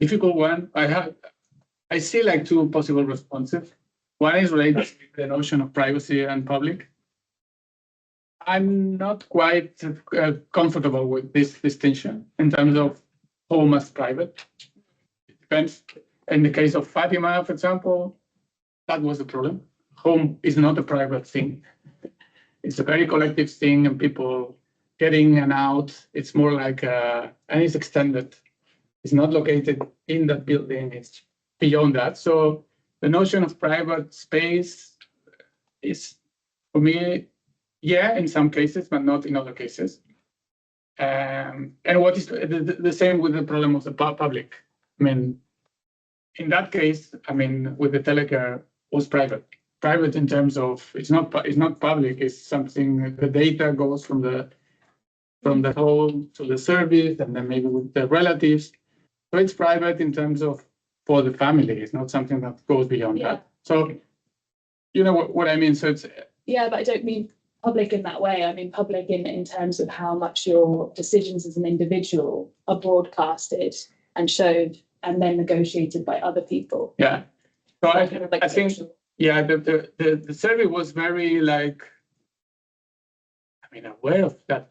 difficult one. I see like two possible responses. One is related to the notion of privacy and public. I'm not quite comfortable with this distinction in terms of home as private. It depends. In the case of Fatima, for example, that was the problem. Home is not a private thing. It's a very collective thing, and people get in and out. It's more like, and it's extended. It's not located in that building. It's beyond that. So the notion of private space is, for me, yeah, in some cases, but not in other cases. And what is the same with the problem of the public? I mean, in that case, I mean, with the telecare was private. Private in terms of it's not public. It's something, the data goes from the home to the service, and then maybe with the relatives. So it's private in terms of for the family. It's not something that goes beyond that. So you know what I mean. So it's yeah, but I don't mean public in that way. I mean public in terms of how much your decisions as an individual are broadcasted and showed and then negotiated by other people. Yeah. So I think yeah, the survey was very like, I mean, aware of that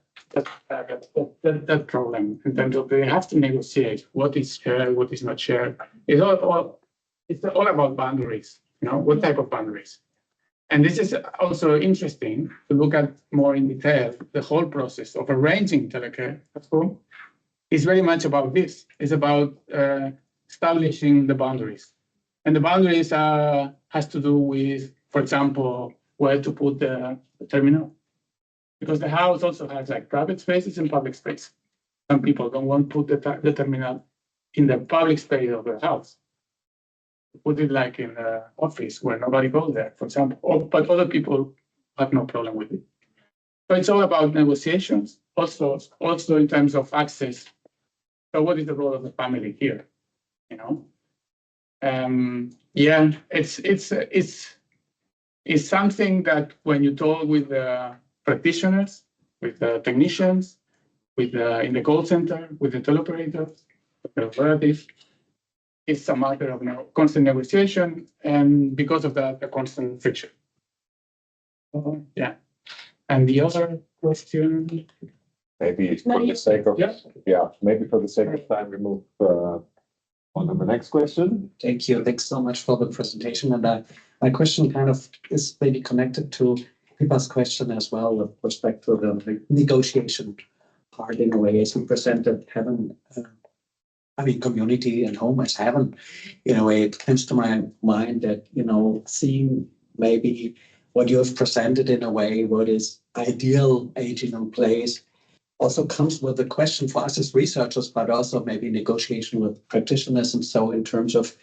problem in terms of they have to negotiate what is shared, what is not shared. It's all about boundaries. You know, what type of boundaries. And this is also interesting to look at more in detail. The whole process of arranging telecare at home is very much about this. It's about establishing the boundaries. And the boundaries has to do with, for example, where to put the terminal. Because the house also has like private spaces and public space. Some people don't want to put the terminal in the public space of the house. Put it like in the office where nobody goes there, for example. But other people have no problem with it. So it's all about negotiations, also in terms of access. So what is the role of the family here? You know, yeah, it's something that when you talk with the practitioners, with the technicians, with in the call center, with the teleoperators, with the relatives, it's a matter of constant negotiation, and because of that, a constant friction. Yeah. And the other question, Maybe for the sake of maybe for the sake of time, we move on to the next question. Thank you. Thanks so much for the presentation. And my question kind of is maybe connected to Pippa's question as well with respect to the negotiation part in a way, as you presented heaven. Community and home as heaven. In a way, it comes to my mind that, you know, seeing maybe what you have presented in a way, what is ideal aging in place, also comes with the question for us as researchers, but also maybe negotiation with practitioners. And so in terms of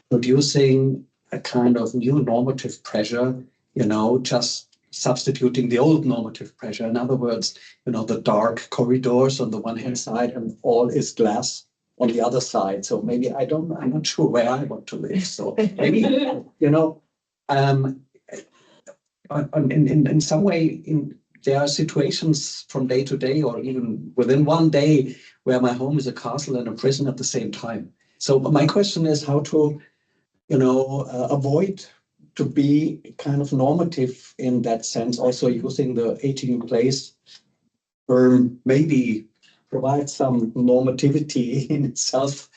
producing a kind of new normative pressure, you know, just substituting the old normative pressure. In other words, you know, the dark corridors on the one hand side and all is glass on the other side. So maybe I'm not sure where I want to live. So maybe, you know, in some way, there are situations from day to day or even within one day where my home is a castle and a prison at the same time. So my question is how to, you know, avoid to be kind of normative in that sense, also using the aging in place term, maybe provide some normativity in itself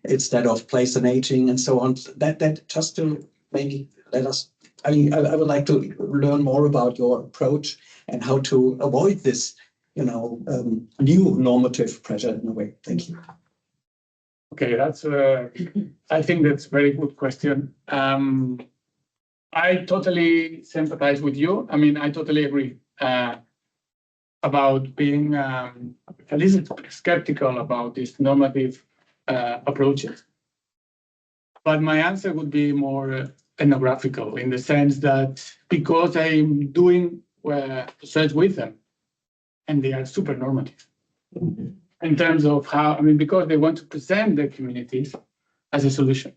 instead of place and aging and so on. That just to maybe I would like to learn more about your approach and how to avoid this, new normative pressure in a way. Thank you. Okay, I think that's a very good question. I totally sympathize with you. I mean, I totally agree about being at least skeptical about these normative approaches. But my answer would be more ethnographical in the sense that because I'm doing research with them and they are super normative in terms of how, I mean, because they want to present their communities as a solution.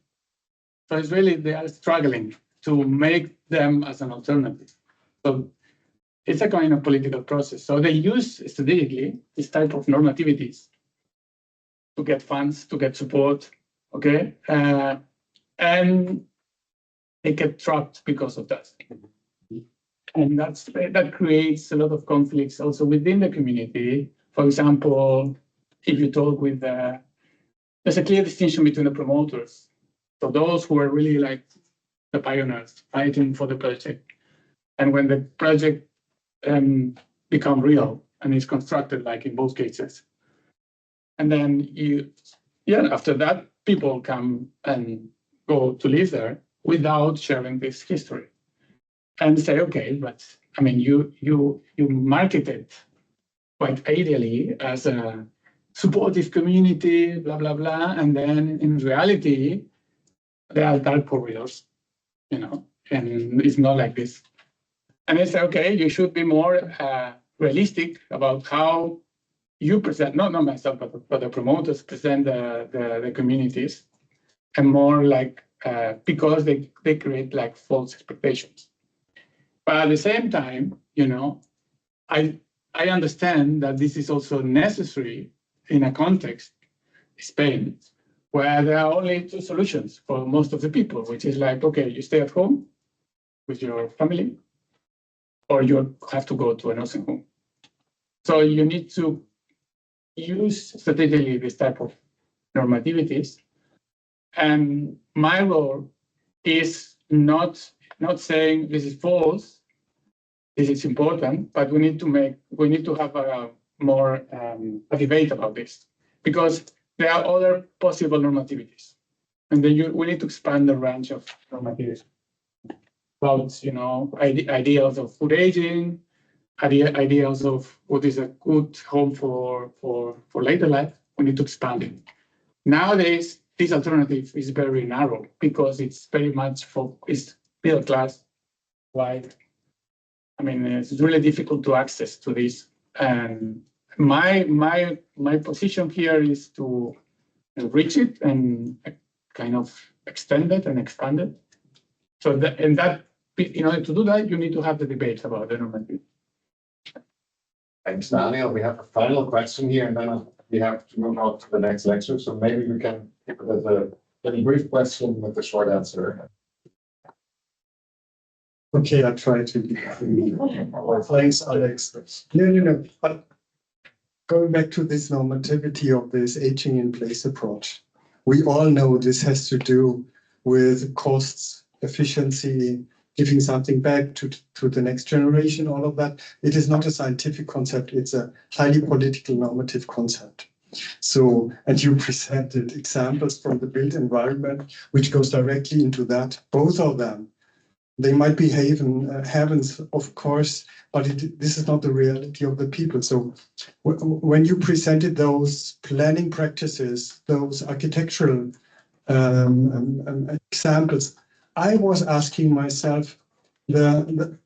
So it's really, they are struggling to make them as an alternative. So it's a kind of political process. So they use strategically this type of normativities to get funds, to get support, okay? And they get trapped because of that. And that creates a lot of conflicts also within the community. For example, if you talk with, there's a clear distinction between the promoters. So those who are really like the pioneers fighting for the project. And when the project become real and is constructed, like in both cases. And then after that, people come and go to live there without sharing this history. And say, okay, but I mean, you market it quite ideally as a supportive community, blah, blah, blah. And then in reality, there are dark corridors, and it's not like this. And I say, okay, you should be more realistic about how you present, not myself, but the promoters present the communities, and more like, because they create like false expectations. But at the same time, I understand that this is also necessary in a context, Spain, where there are only two solutions for most of the people, which is like, okay, you stay at home with your family, or you have to go to a nursing home. So you need to use strategically this type of normativities. And my role is not saying this is false, this is important, but we need to have a more a debate about this, because there are other possible normativities, and then we need to expand the range of normativities about ideals of good aging, ideas of what is a good home for later life. We need to expand it. Nowadays, this alternative is very narrow because it's very much it's middle class, white. I mean, it's really difficult to access to this. And my position here is to reach it and kind of extend it and expand it. So in order to do that, you need to have the debate about the normative. Thanks, Daniel. We have a final question here, and then we have to move on to the next lecture. So maybe we can keep it as a very brief question with a short answer. Okay, I'll try to be. Thanks, Alex. No. But going back to this normativity of this aging in place approach, we all know this has to do with costs, efficiency, giving something back to the next generation, all of that. It is not a scientific concept, it's a highly political normative concept. So, and you presented examples from the built environment, which goes directly into that, both of them. They might be heavens, of course, but this is not the reality of the people. So when you presented those planning practices, those architectural examples, I was asking myself, the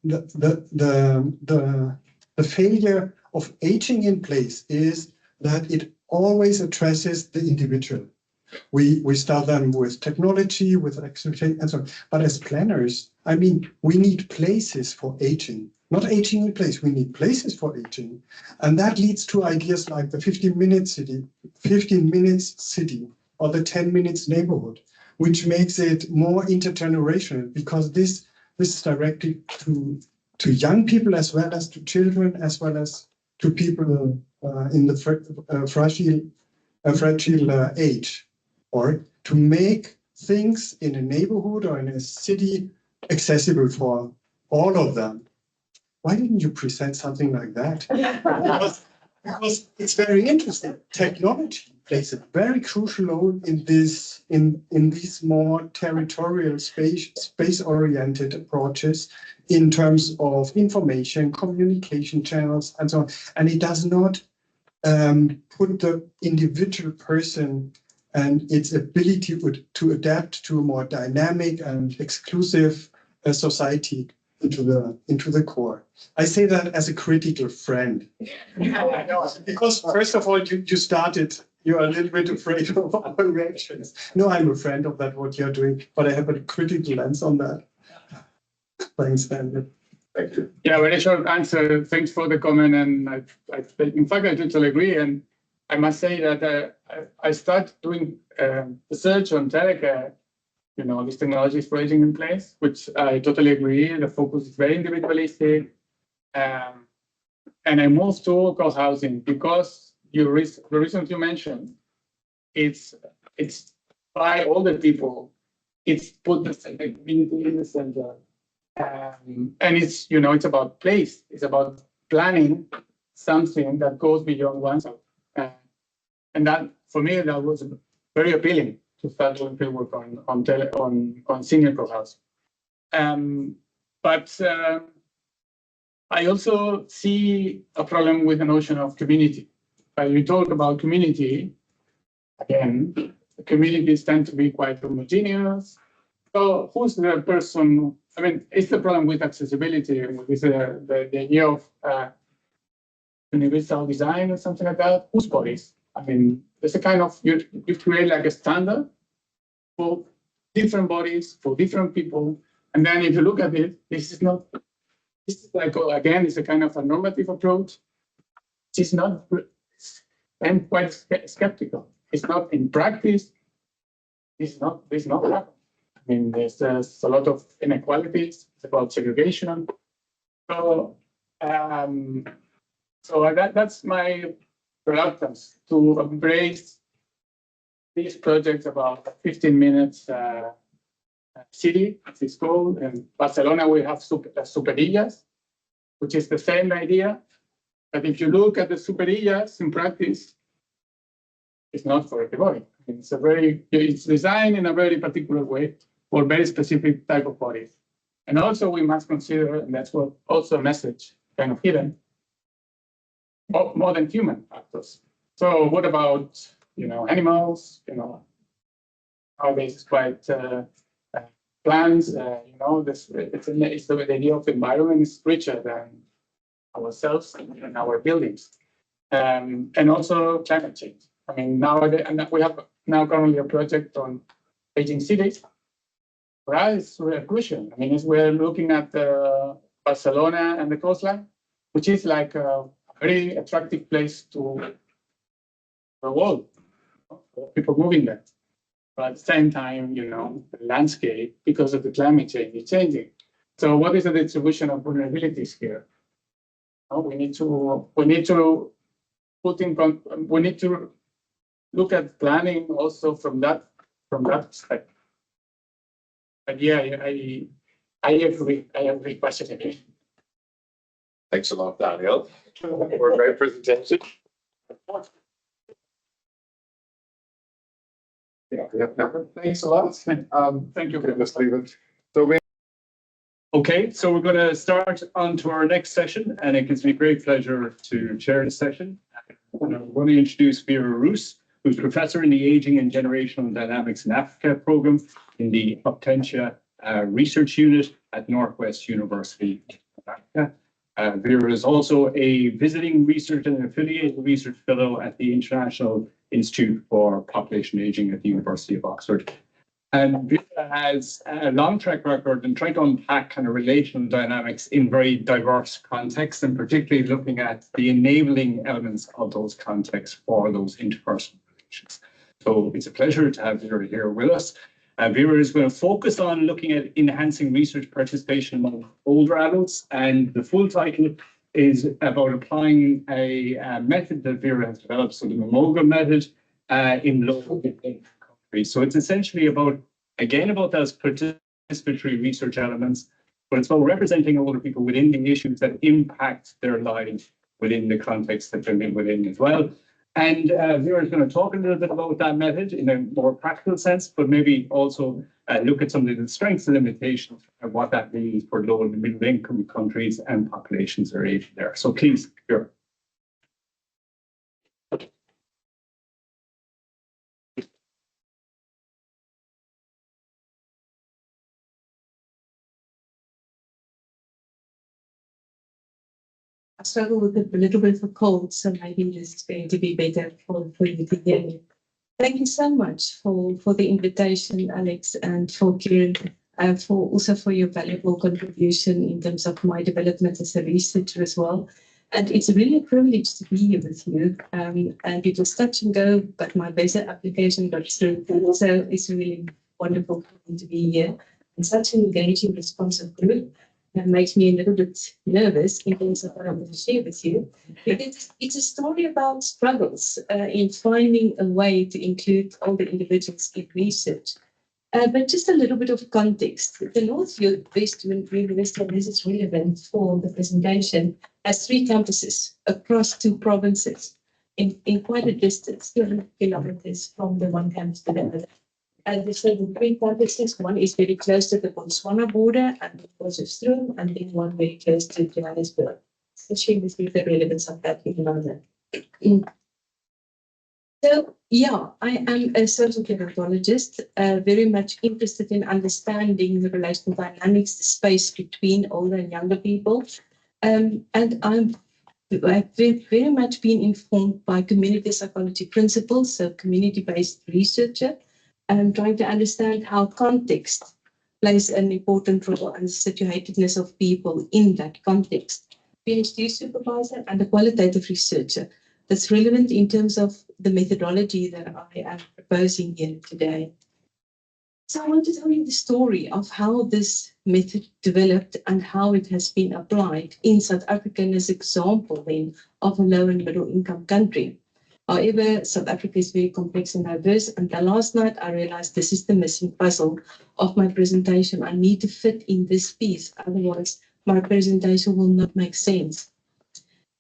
failure of aging in place is that it always addresses the individual. We start them with technology, with expectation, and so on. But as planners, I mean, we need places for aging, not aging in place. We need places for aging, and that leads to ideas like the 15 minutes city, or the 10 minutes neighborhood, which makes it more intergenerational, because this is directed to young people as well as to children, as well as to people in the fragile age, or to make things in a neighborhood or in a city accessible for all of them. Why didn't you present something like that? Because it's very interesting. Technology plays a very crucial role in this, in these more territorial space-oriented approaches in terms of information, communication channels, and so on. And it does not put the individual person and its ability to adapt to a more dynamic and exclusive society into the core. I say that as a critical friend. Because first of all, you started, you're a little bit afraid of our reactions. No, I'm a friend of that, what you're doing, but I have a critical lens on that. Thanks, Daniel. Thank you. Yeah, very short answer. Thanks for the comment. And in fact, I totally agree. And I must say that I started doing research on telecare, these technologies for aging in place, which I totally agree. The focus is very individualistic. And I moved to co-housing because the reason you mentioned, it's by all the people, it's put the community in the center. And it's, it's about place. It's about planning something that goes beyond oneself. And that, for me, that was very appealing to start doing field work on senior co-housing. But I also see a problem with the notion of community. When you talk about community, again, the communities tend to be quite homogeneous. So who's the person? I mean, it's the problem with accessibility, with the idea of universal design or something like that. Whose bodies? I mean, there's a kind of, you create like a standard for different bodies, for different people. And then if you look at it, this is like, again, it's a kind of a normative approach. It's not, I'm quite skeptical. It's not in practice. It's not happening. I mean, there's a lot of inequalities. It's about segregation. So, that's my reluctance to embrace these projects about 15 minutes city, as it's called. In Barcelona, we have superillas, which is the same idea. But if you look at the superillas in practice, it's not for everybody. It's designed in a very particular way for very specific type of bodies. And also we must consider, and that's what also a message kind of hidden, more than human factors. So what about, animals, nowadays it's quite plants, it's the idea of the environment is richer than ourselves and our buildings. And also climate change. I mean, nowadays, and we have now currently a project on aging cities. For us, it's really crucial. I mean, we're looking at Barcelona and the coastline, which is like a very attractive place to the world, for people moving there. But at the same time, the landscape, because of the climate change, is changing. So what is the distribution of vulnerabilities here? We need to look at planning also from that perspective. But yeah, I agree passionately. Thanks a lot, Daniel, for a great presentation. Yeah, thanks a lot. Thank you. Okay, let's leave it. So Okay, so we're going to start on to our next session, and it gives me great pleasure to chair the session. I'm going to introduce Vera Roos, who's professor in the Aging and Generational Dynamics in Africa program in the Uptentia Research Unit at Northwest University of Africa. Vera is also a visiting research and affiliated research fellow at the International Institute for Population Aging at the University of Oxford. And Vera has a long track record in trying to unpack kind of relational dynamics in very diverse contexts, and particularly looking at the enabling elements of those contexts for those interpersonal relations. So it's a pleasure to have Vera here with us. Vera is going to focus on looking at enhancing research participation among older adults, and the full title is about applying a method that Vera has developed, so the HOMeAGE method in low-income countries. So it's essentially about those participatory research elements, but it's about representing older people within the issues that impact their lives within the context that they're living within as well. And Vera is going to talk a little bit about that method in a more practical sense, but maybe also look at some of the strengths and limitations and what that means for low and middle income countries and populations that are aging there. So please, Vera. I struggle with a little bit of a cold, so maybe this is going to be better for you to hear me. Thank you so much for the invitation, Alex, and for Kieran, for your valuable contribution in terms of my development as a researcher as well. And it's really a privilege to be here with you. And it was touch and go, but my basic application got through. So it's really wonderful for me to be here. And such an engaging, responsive group. That makes me a little bit nervous in terms of what I'm going to share with you. It's a story about struggles in finding a way to include all the individuals in research. But just a little bit of context. The Northwest University, and this is relevant for the presentation, has 3 campuses across 2 provinces in quite a distance, 200 kilometers from the one campus to the other. And so the 3 campuses, one is very close to the Botswana border and the Potchefstroom, and then one very close to Johannesburg. So share with you the relevance of that in London. So, yeah, I am a social gerontologist, very much interested in understanding the relational dynamics, the space between older and younger people. And I've very much been informed by community psychology principles, so community-based researcher, and trying to understand how context plays an important role in the situatedness of people in that context. PhD supervisor and a qualitative researcher that's relevant in terms of the methodology that I am proposing here today. So I want to tell you the story of how this method developed and how it has been applied in South Africa as an example then of a low and middle income country. However, South Africa is very complex and diverse, and last night I realized this is the missing puzzle of my presentation. I need to fit in this piece, otherwise my presentation will not make sense.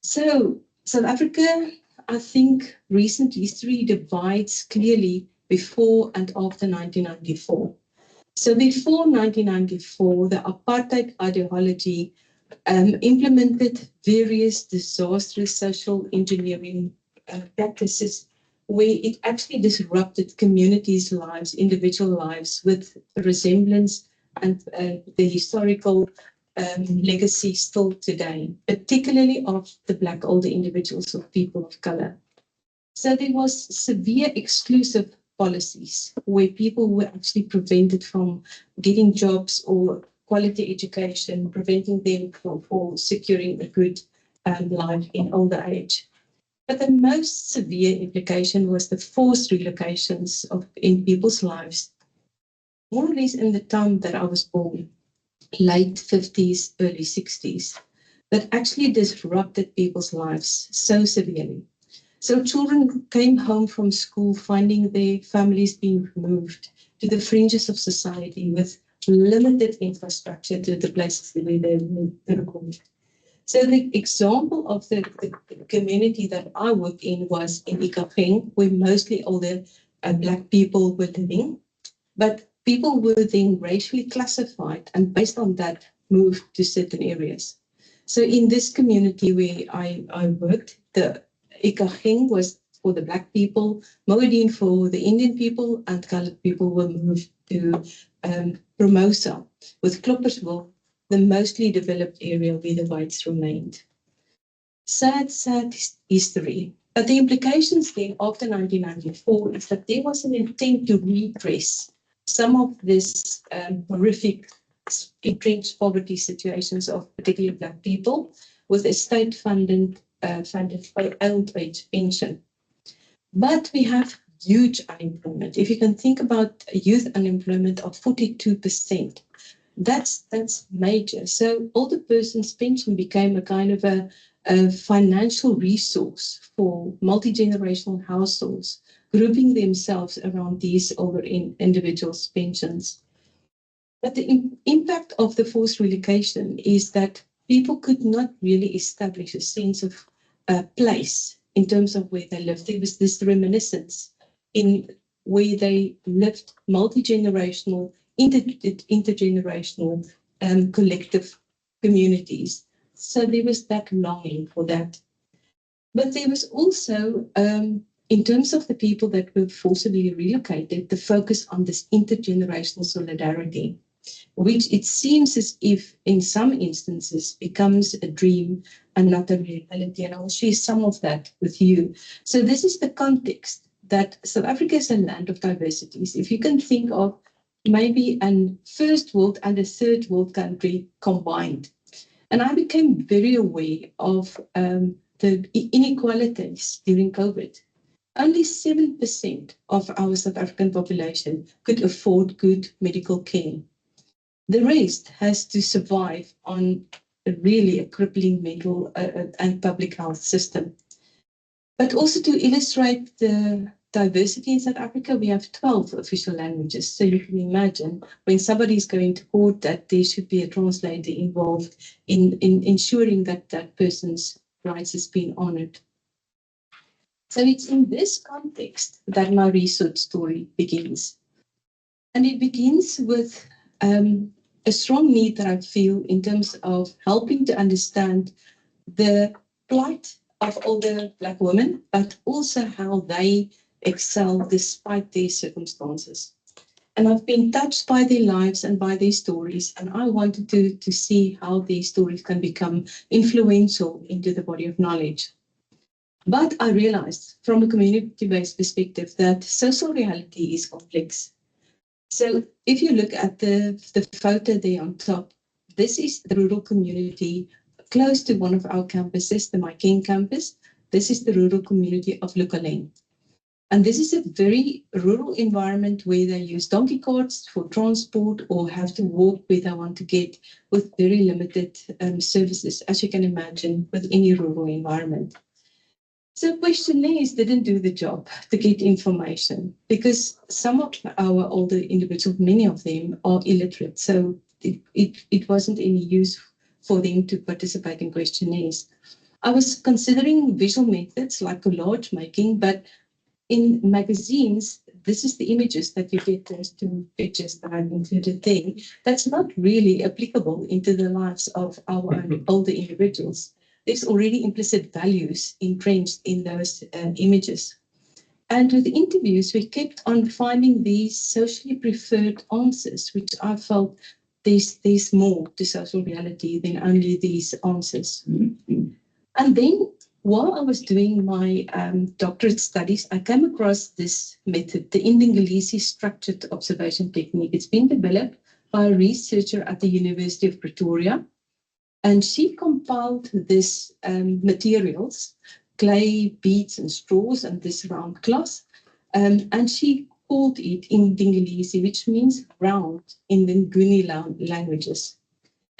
So, South Africa, I think recent history divides clearly before and after 1994. So before 1994, the apartheid ideology implemented various disastrous social engineering practices where it actually disrupted communities' lives, individual lives, with resemblance and the historical legacy still today, particularly of the Black older individuals or people of color. So there was severe exclusive policies where people were actually prevented from getting jobs or quality education, preventing them from securing a good life in older age. But the most severe implication was the forced relocations in people's lives, more or less in the time that I was born, late 50s, early 60s, that actually disrupted people's lives so severely. So children came home from school finding their families being removed to the fringes of society with limited infrastructure to the places where they were. So the example of the community that I work in was in Ikageng, where mostly older Black people were living, but people were then racially classified and based on that moved to certain areas. So in this community where I worked, the Ikageng was for the Black people, Moedin for the Indian people, and colored people were moved to Promosa, with Kloppersville the mostly developed area where the whites remained. Sad history. But the implications then after 1994 is that there was an intent to redress some of this horrific entrenched poverty situations of particularly Black people with a state-funded old age pension. But we have huge unemployment. If you can think about youth unemployment of 42%, that's major. So older person's pension became a kind of a financial resource for multi-generational households, grouping themselves around these older individuals' pensions. But the impact of the forced relocation is that people could not really establish a sense of place in terms of where they lived. There was this reminiscence in where they lived, multi-generational, intergenerational, collective communities. So there was that longing for that. But there was also, in terms of the people that were forcibly relocated, the focus on this intergenerational solidarity, which it seems as if in some instances becomes a dream and not a reality. And I'll share some of that with you. So this is the context that South Africa is a land of diversities. If you can think of maybe a first world and a third world country combined. And I became very aware of the inequalities during COVID. Only 7% of our South African population could afford good medical care. The rest has to survive on really a crippling mental and public health system. But also to illustrate the diversity in South Africa, we have 12 official languages. So you can imagine when somebody is going to court that there should be a translator involved in ensuring that that person's rights has been honored. So it's in this context that my research story begins. And it begins with a strong need that I feel in terms of helping to understand the plight of older Black women, but also how they excel despite their circumstances. And I've been touched by their lives and by their stories, and I wanted to see how these stories can become influential into the body of knowledge. But I realized from a community-based perspective that social reality is complex. So if you look at the photo there on top, this is the rural community close to one of our campuses, the Maikeng campus. This is the rural community of Lukaleng. And this is a very rural environment where they use donkey carts for transport or have to walk where they want to get with very limited services, as you can imagine, with any rural environment. So questionnaires didn't do the job to get information because some of our older individuals, many of them are illiterate. So it wasn't any use for them to participate in questionnaires. I was considering visual methods like collage making, but in magazines, this is the images that you get, those two pictures that I've included there. That's not really applicable into the lives of our older individuals. There's already implicit values entrenched in those images. And with interviews, we kept on finding these socially preferred answers, which I felt there's more to social reality than only these answers. Mm-hmm. And then while I was doing my doctorate studies, I came across this method, the Indingilisi structured observation technique. It's been developed by a researcher at the University of Pretoria. And she compiled this materials, clay, beads, and straws, and this round cloth. And she called it Indingilisi, which means round in the Nguni languages.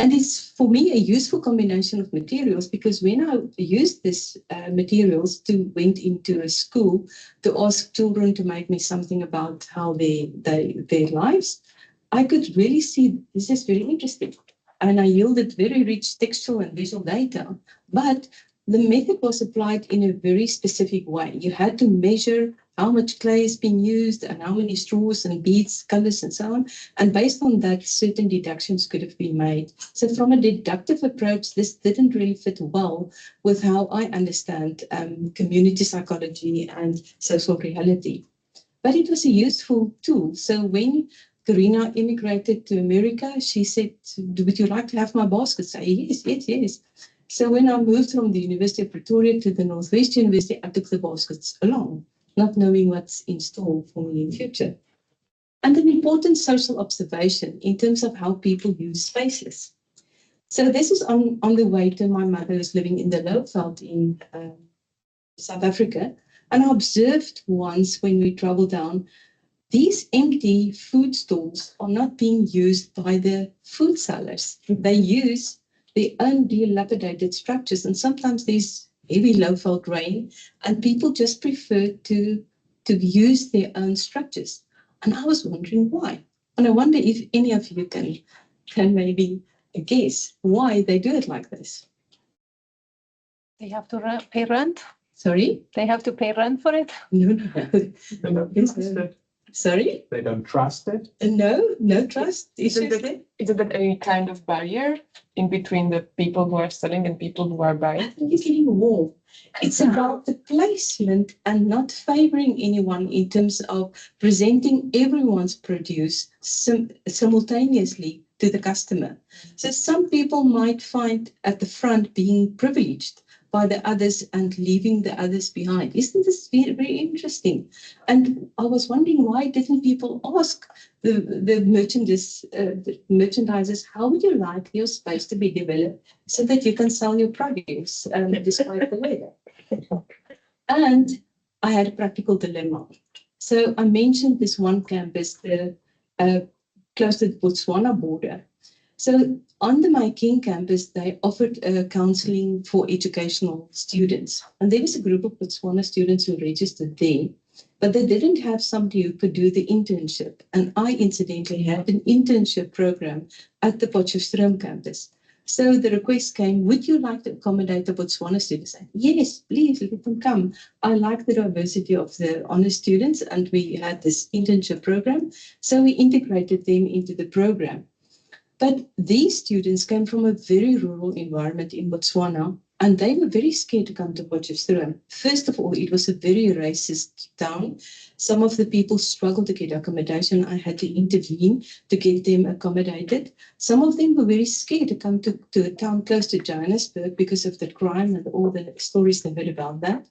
And it's, for me, a useful combination of materials because when I used this materials went into a school to ask children to make me something about how their lives, I could really see this is very interesting. And I yielded very rich textual and visual data, but the method was applied in a very specific way. You had to measure how much clay is being used and how many straws and beads, colors, and so on. And based on that, certain deductions could have been made. So from a deductive approach, this didn't really fit well with how I understand community psychology and social reality. But it was a useful tool. So when Karina immigrated to America, she said, would you like to have my baskets? I said, yes. So when I moved from the University of Pretoria to the Northwest University, I took the baskets along, not knowing what's in store for me in the future. And an important social observation in terms of how people use spaces. So this is on the way to my mother who's living in the Lowveld in South Africa. And I observed once when we traveled down, these empty food stalls are not being used by the food sellers. They use their own dilapidated structures, and sometimes there's heavy low-felt rain, and people just prefer to use their own structures. And I was wondering why. And I wonder if any of you can maybe guess why they do it like this. They have to pay rent. Sorry? They have to pay rent for it. No, no, no. They don't trust it. Sorry? They don't trust it. No trust issues Isn't there. it a kind of barrier in between the people who are selling and people who are I buying? think it's getting more. It's about the placement and not favoring anyone in terms of presenting everyone's produce simultaneously to the customer. So some people might find at the front being privileged by the others and leaving the others behind. Isn't this very, very interesting? And I was wondering, why didn't people ask the merchandisers, how would you like your space to be developed so that you can sell your produce despite the weather? And I had a practical dilemma. So I mentioned this one campus, close to the Botswana border. So on the Maiking campus, they offered counseling for educational students. And there was a group of Botswana students who registered there, but they didn't have somebody who could do the internship. And I incidentally had an internship program at the Potchefstroom campus. So the request came, would you like to accommodate the Botswana students? I said, yes, please, let them come. I like the diversity of the honors students, and we had this internship program. So we integrated them into the program. But these students came from a very rural environment in Botswana, and they were very scared to come to Potchefstroom. First of all, it was a very racist town. Some of the people struggled to get accommodation. I had to intervene to get them accommodated. Some of them were very scared to come to a town close to Johannesburg because of the crime and all the stories they heard about that.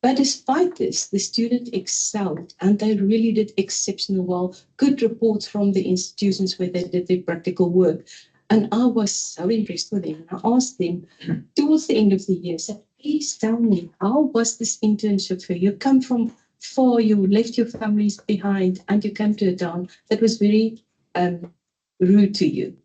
But despite this, the students excelled, and they really did exceptionally well. Good reports from the institutions where they did their practical work. And I was so impressed with them. And I asked them towards the end of the year, said, please tell me, how was this internship for you? You come from far, you left your families behind, and you came to a town that was very rude to you.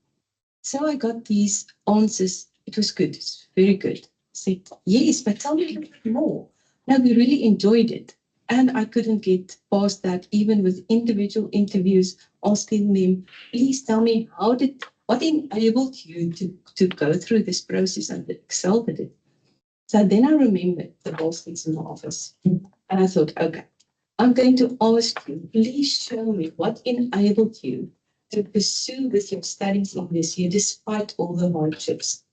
So I got these answers. It was good, it's very good. I said, yes, but tell me a little bit more. No, we really enjoyed it. And I couldn't get past that, even with individual interviews, asking them, please tell me, what enabled you to go through this process and excel at it? So then I remembered the boss in the office. And I thought, okay, I'm going to ask you, please show me what enabled you to pursue with your studies in this year, despite all the hardships.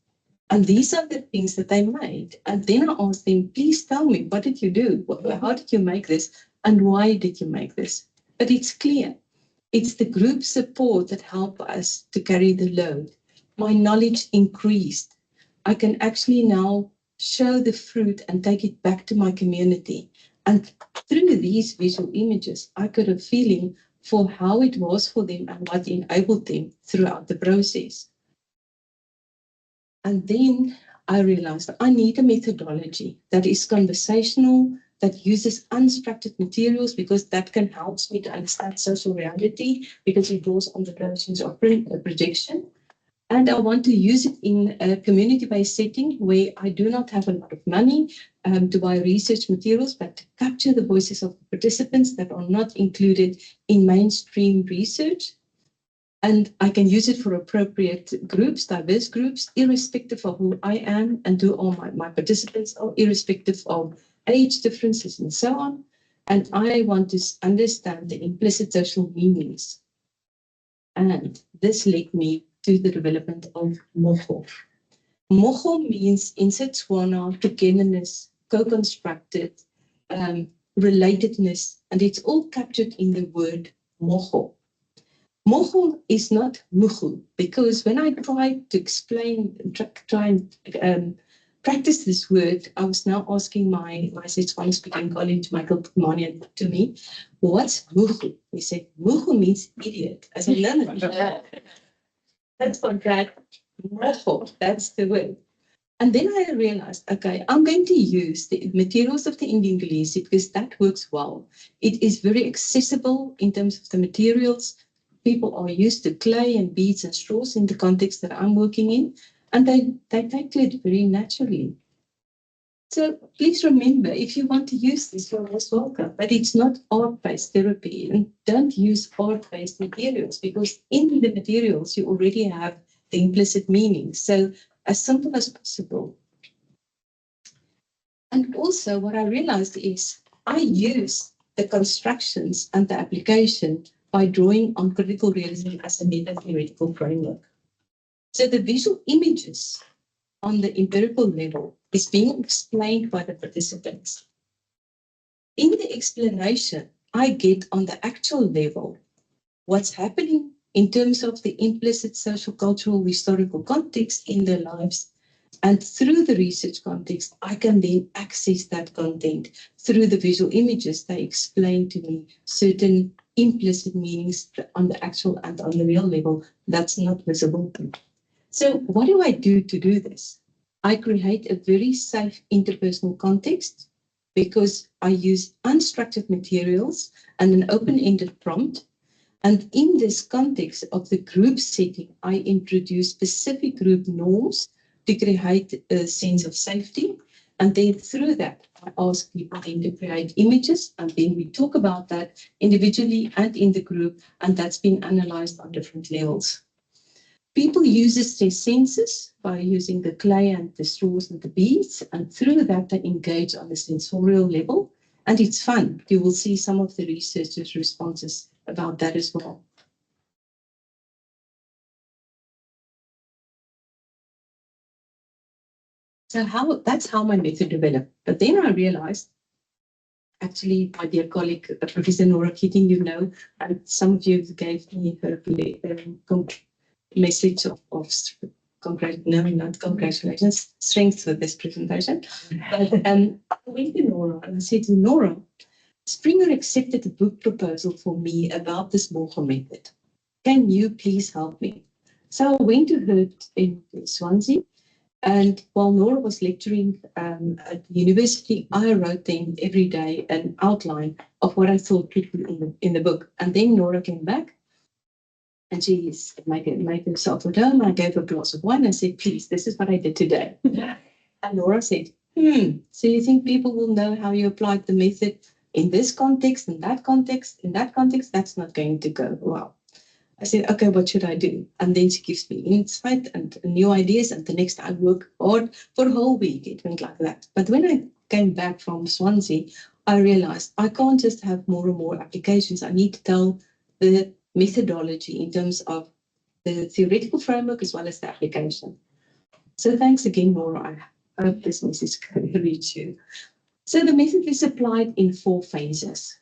And these are the things that they made. And then I asked them, please tell me, what did you do? How did you make this? And why did you make this? But it's clear. It's the group support that helped us to carry the load. My knowledge increased. I can actually now show the fruit and take it back to my community. And through these visual images, I got a feeling for how it was for them and what enabled them throughout the process. And then I realized I need a methodology that is conversational, that uses unstructured materials, because that can help me to understand social reality, because it draws on the notions of projection. And I want to use it in a community-based setting where I do not have a lot of money to buy research materials, but to capture the voices of the participants that are not included in mainstream research. And I can use it for appropriate groups, diverse groups, irrespective of who I am and who all my participants are, irrespective of age differences and so on. And I want to understand the implicit social meanings. And this led me to the development of Mogo. Mogo means in Setswana, togetherness, co-constructed, relatedness, and it's all captured in the word Mogo. Mogo is not mugu, because when I tried to explain, try and practice this word, I was now asking my Setswana speaking colleague, Michael Pumani, to me, what's mugu? He said, mugu means idiot. I said, no. That's not that. Mogo, that's the word. And then I realized, okay, I'm going to use the materials of the Indingilisi because that works well. It is very accessible in terms of the materials. People are used to clay and beads and straws in the context that I'm working in, and they take to it very naturally. So please remember, if you want to use this, you're most welcome, but it's not art-based therapy, and don't use art-based materials because in the materials you already have the implicit meaning. So as simple as possible. And also what I realized is I use the constructions and the application by drawing on critical realism as a meta-theoretical framework. So the visual images on the empirical level is being explained by the participants. In the explanation, I get on the actual level what's happening in terms of the implicit social, cultural, historical context in their lives. And through the research context, I can then access that content through the visual images. They explain to me certain implicit meanings on the actual and on the real level that's not visible. So what do I do to do this? I create a very safe interpersonal context because I use unstructured materials and an open-ended prompt. And in this context of the group setting, I introduce specific group norms to create a sense of safety. And then through that, I ask people then to create images. And then we talk about that individually and in the group. And that's been analyzed on different levels. People use their senses by using the clay and the straws and the beads. And through that, they engage on the sensorial level. And it's fun. You will see some of the researchers' responses about that as well. So that's how my method developed. But then I realized, actually, my dear colleague, Professor Nora Keating, you know, and some of you gave me her message of not congratulations, strength for this presentation. But I went to Nora and I said to Nora, Springer accepted a book proposal for me about the Smorgon method. Can you please help me? So I went to her in Swansea. And while Nora was lecturing at the university, I wrote them every day an outline of what I thought could be in the book. And then Nora came back and she made herself at home. I gave her a glass of wine and said, please, this is what I did today. And Nora said, so you think people will know how you applied the method in this context, in that context, that's not going to go well. I said, okay, what should I do? And then she gives me insight and new ideas. And the next I work hard for a whole week. It went like that. But when I came back from Swansea, I realized I can't just have more and more applications. I need to tell the methodology in terms of the theoretical framework as well as the application. So thanks again, Nora. I hope this message can reach you. So the method is applied in 4 phases.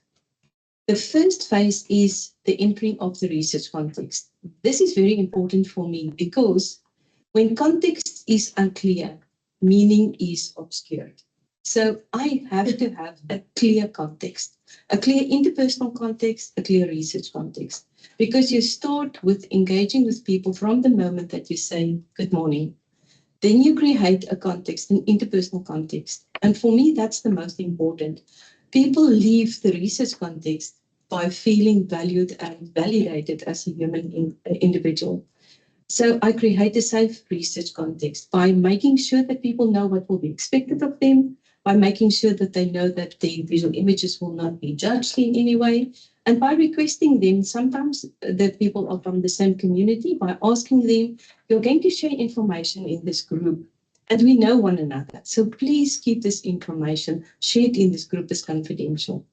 The first phase is the entering of the research context. This is very important for me because when context is unclear, meaning is obscured. So I have to have a clear context, a clear interpersonal context, a clear research context, because you start with engaging with people from the moment that you say good morning. Then you create a context, an interpersonal context. And for me, that's the most important. People leave the research context by feeling valued and validated as a human individual. So I create a safe research context by making sure that people know what will be expected of them, by making sure that they know that the visual images will not be judged in any way, and by requesting them, sometimes the people are from the same community, by asking them, you're going to share information in this group, and we know one another. So please keep this information shared in this group as confidential.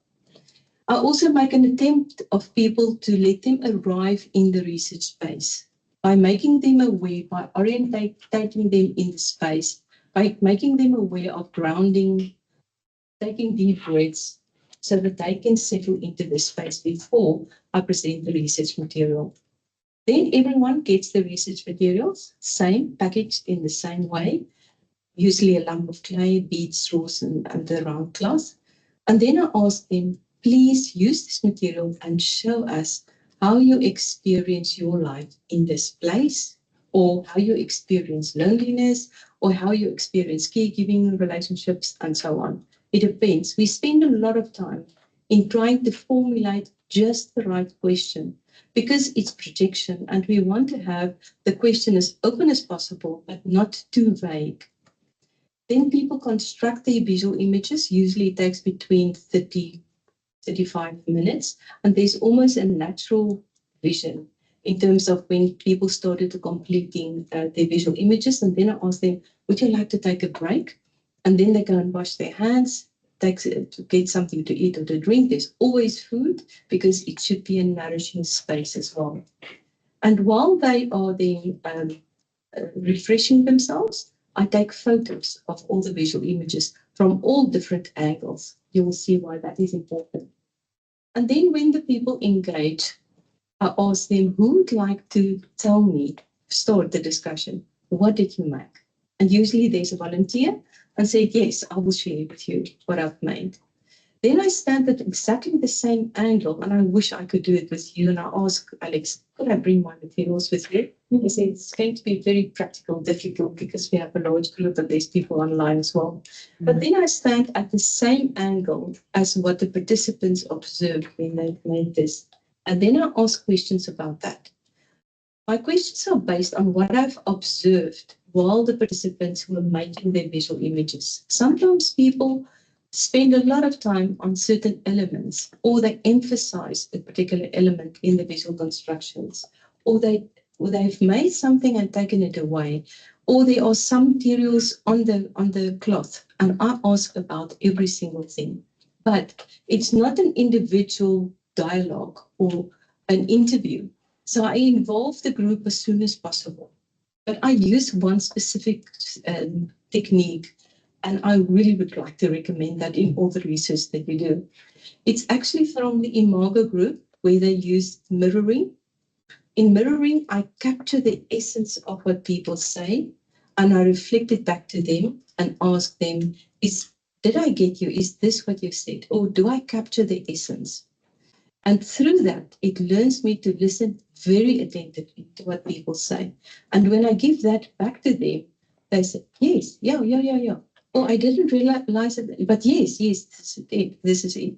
I also make an attempt of people to let them arrive in the research space by making them aware, by orientating them in the space, by making them aware of grounding, taking deep breaths so that they can settle into the space before I present the research material. Then everyone gets the research materials, same, packaged in the same way, usually a lump of clay, beads, straws, and the round cloth. And then I ask them, please use this material and show us how you experience your life in this place, or how you experience loneliness, or how you experience caregiving relationships, and so on. It depends. We spend a lot of time in trying to formulate just the right question because it's projection and we want to have the question as open as possible, but not too vague. Then people construct their visual images. Usually it takes between 30, 35 minutes. And there's almost a natural vision in terms of when people started completing their visual images. And then I ask them, would you like to take a break? And then they go and wash their hands, to get something to eat or to drink. There's always food because it should be a nourishing space as well. And while they are then refreshing themselves, I take photos of all the visual images from all different angles. You will see why that is important. And then when the people engage, I ask them, who would like to tell me, start the discussion, what did you make? And usually there's a volunteer and say, yes, I will share with you what I've made. Then I stand at exactly the same angle, and I wish I could do it with you. And I ask Alex, could I bring my materials with you? He said, it's going to be very practical, difficult, because we have a large group and there's people online as well. But then I stand at the same angle as what the participants observed when they made this. And then I ask questions about that. My questions are based on what I've observed while the participants were making their visual images. Sometimes people spend a lot of time on certain elements, or they emphasize a particular element in the visual constructions, or they've made something and taken it away, or there are some materials on the cloth, and I ask about every single thing. But it's not an individual dialogue or an interview. So I involve the group as soon as possible. But I use one specific technique, and I really would like to recommend that in all the research that we do. It's actually from the Imago group, where they use mirroring. In mirroring, I capture the essence of what people say, and I reflect it back to them and ask them, did I get you? Is this what you said? Or do I capture the essence? And through that, it learns me to listen very attentively to what people say. And when I give that back to them, they say, yes, yeah. Oh, I didn't realize it, but yes, this is it.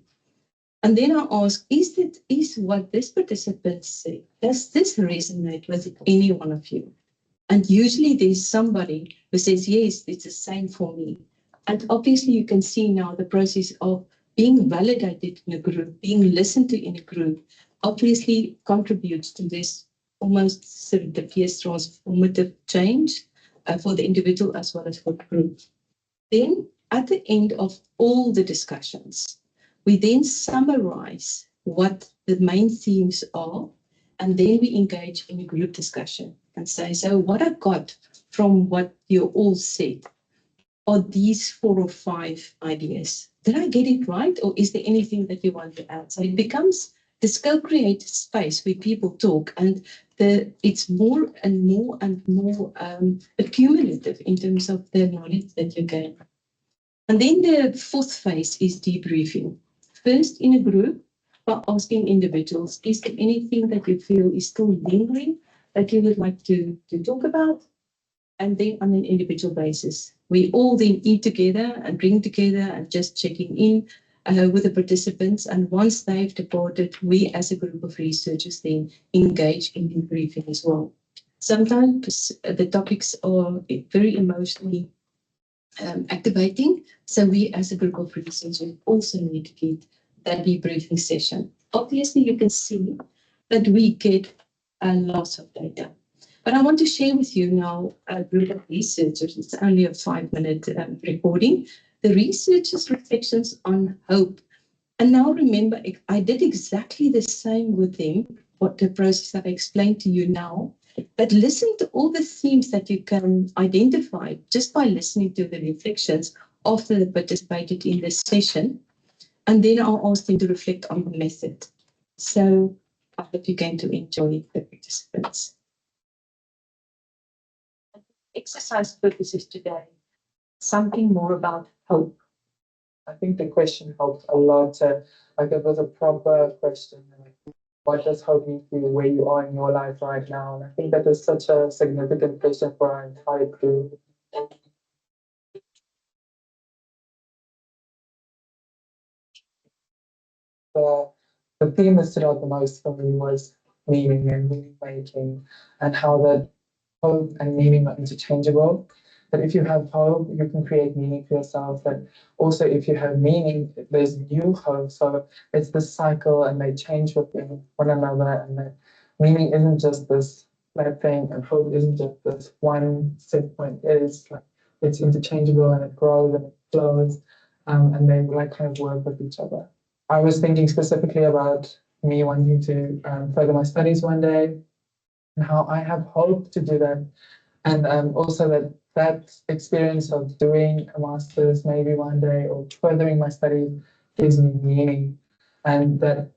And then I ask, is what this participant said, does this resonate with any one of you? And usually there's somebody who says, yes, it's the same for me. And obviously you can see now the process of being validated in a group, being listened to in a group, obviously contributes to this almost serendipitous transformative change for the individual as well as for the group. Then at the end of all the discussions, we then summarize what the main themes are, and then we engage in a group discussion and say, so what I got from what you all said are these 4 or 5 ideas. Did I get it right, or is there anything that you want to add? So it becomes this co-created space where people talk, and it's more and more and more accumulative in terms of the knowledge that you gain. And then the 4th phase is debriefing. First in a group, by asking individuals, is there anything that you feel is still lingering that you would like to talk about? And then on an individual basis, we all then eat together and drink together and just checking in with the participants. And once they've departed, we as a group of researchers then engage in debriefing as well. Sometimes the topics are very emotionally activating. So we as a group of researchers also need to get that debriefing session. Obviously, you can see that we get a lot of data. But I want to share with you now a group of researchers. It's only a 5-minute recording. The researchers' reflections on hope. And now remember, I did exactly the same with them, what the process that I explained to you now. But listen to all the themes that you can identify just by listening to the reflections after they participated in this session. And then I'll ask them to reflect on the method. So I hope you're going to enjoy the participants. Exercise purposes today, something more about hope. I think the question helped a lot. Like it was a proper question. Like, what does hope mean for you where you are in your life right now? And I think that is such a significant question for our entire group. The theme that stood out the most for me was meaning and meaning making, and how that hope and meaning are interchangeable. that if you have hope, you can create meaning for yourself. That also, if you have meaning, there's new hope. So it's this cycle, and they change with one another. And that meaning isn't just this flat thing, and hope isn't just this one set point. It's interchangeable, and it grows and it flows, and they like kind of work with each other. I was thinking specifically about me wanting to further my studies one day, and how I have hope to do that. And also that experience of doing a master's maybe one day, or furthering my studies, gives me meaning. And that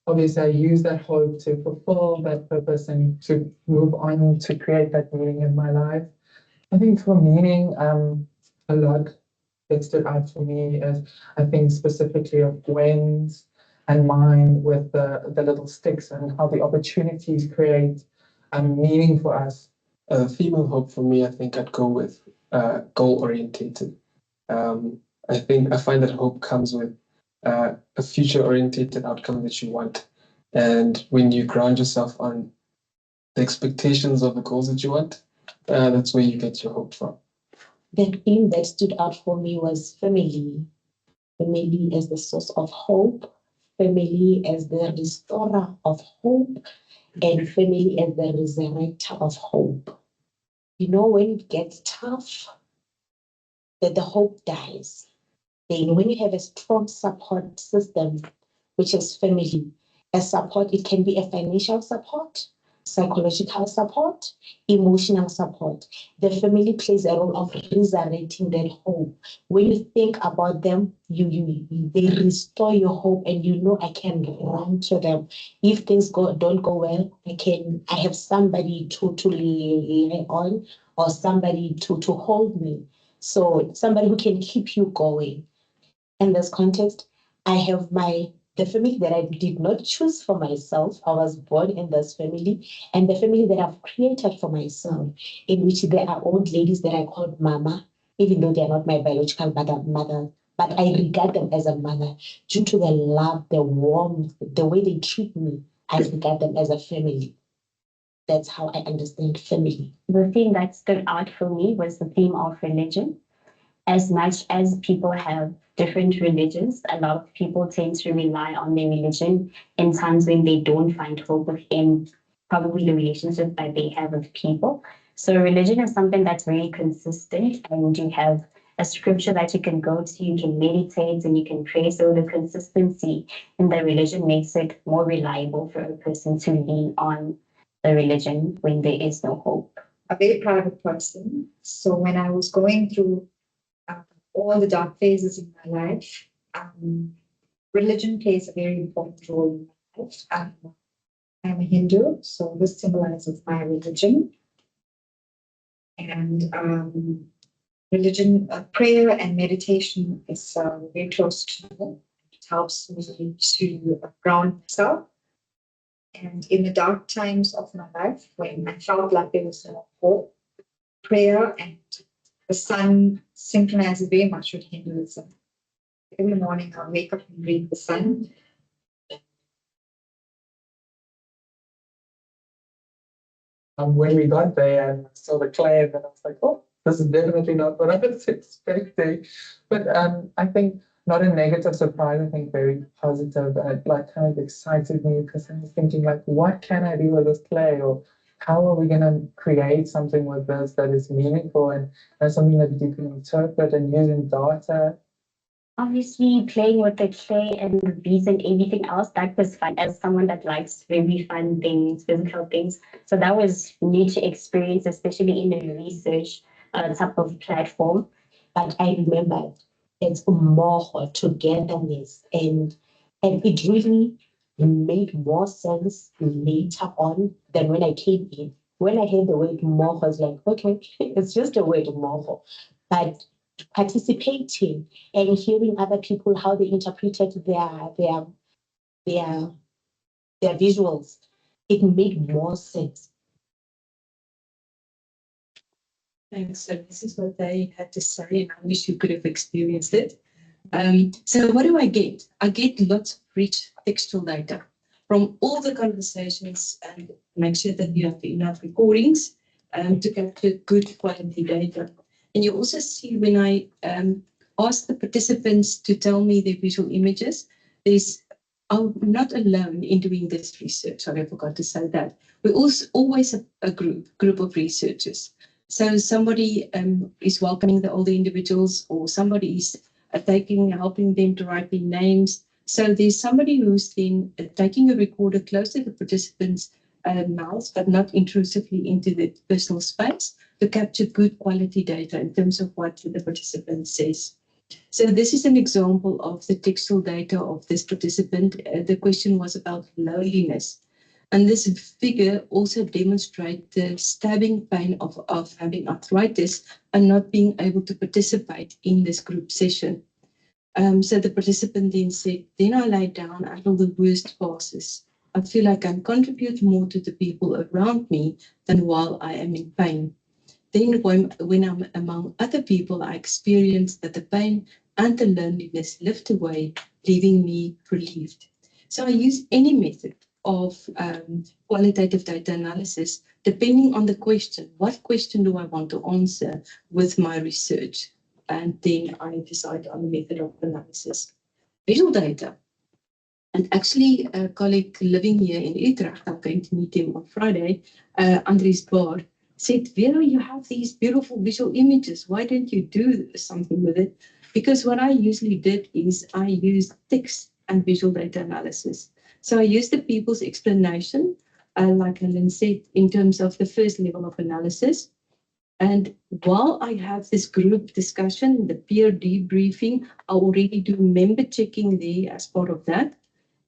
obviously I use that hope to fulfill that purpose and to move on to create that meaning in my life. I think for meaning, a lot that stood out for me is, I think specifically of Gwen's and mine with the little sticks, and how the opportunities create meaning for us. Female hope for me, I think I'd go with goal orientated. I find that hope comes with a future orientated outcome that you want. And when you ground yourself on the expectations of the goals that you want, that's where you get your hope from. The theme that stood out for me was family. Family as the source of hope, family as the restorer of hope, and family as the resurrector of hope. You know, when it gets tough, that the hope dies. Then when you have a strong support system, which is family, a support, it can be a financial support, psychological support, emotional support. The family plays a role of resurrecting that hope. When you think about them, they restore your hope, and you know I can run to them. If things don't go well, I have somebody to rely on, or somebody to hold me. So somebody who can keep you going. In this context, I have the family that I did not choose for myself. I was born in this family, and the family that I've created for myself, in which there are old ladies that I call mama, even though they are not my biological mother, but I regard them as a mother due to the love, the warmth, the way they treat me. I regard them as a family. That's how I understand family. The thing that stood out for me was the theme of religion. As much as people have different religions, a lot of people tend to rely on their religion in times when they don't find hope within probably the relationships that they have with people. So religion is something that's very consistent, and you have a scripture that you can go to, you can meditate, and you can pray. So the consistency in the religion makes it more reliable for a person to lean on the religion when there is no hope. A very private person. So when I was going through all the dark phases in my life, religion plays a very important role in my life. I'm a Hindu, so this symbolizes my religion. And religion, prayer and meditation is very close to me. It helps me to ground myself. And in the dark times of my life, when I felt like there was no hope, prayer and the sun synchronizes very much with Hinduism. Every morning I'll wake up and read the sun. When we got there and saw the clay, and I was like, oh, this is definitely not what I was expecting. But I think not a negative surprise, I think very positive. It like kind of excited me, because I was thinking like, what can I do with this clay? Or how are we going to create something with this that is meaningful and something that you can interpret and use in data? Obviously, playing with the clay and the beads and everything else, that was fun. As someone that likes really fun things, physical things. So that was neat to experience, especially in a research type of platform. But I remember it's more togetherness, and it really made more sense later on than when I came in. When I heard the word moho, I was like, okay, it's just a word moho. But participating and hearing other people how they interpreted their visuals, it made more sense. Thanks. So this is what they had to say, and I wish you could have experienced it. So what do I get? I get lots of rich textual data from all the conversations, and make sure that you have enough recordings to capture good quality data. And you also see when I ask the participants to tell me their visual images, I'm not alone in doing this research. Sorry, I forgot to say that. We also always have a group of researchers. So somebody is welcoming the older individuals, or somebody is helping them to write their names. So there's somebody who's then taking a recorder close to the participants' mouths, but not intrusively into the personal space, to capture good quality data in terms of what the participant says. So this is an example of the textual data of this participant. The question was about loneliness. And this figure also demonstrates the stabbing pain of having arthritis and not being able to participate in this group session. So the participant then said, then I lay down until the worst passes. I feel I can contribute more to the people around me than while I am in pain. Then when I'm among other people, I experience that the pain and the loneliness lift away, leaving me relieved. So I use any method of qualitative data analysis, depending on the question. What question do I want to answer with my research? And then I decide on the method of analysis. Visual data. And actually, a colleague living here in Utrecht, I'm going to meet him on Friday, Andries Baar, said, Vera, you have these beautiful visual images. Why don't you do something with it? Because what I usually did is I used text and visual data analysis. So I used the people's explanation, like Helen said, in terms of the first level of analysis. And while I have this group discussion, the peer debriefing, I already do member checking there as part of that.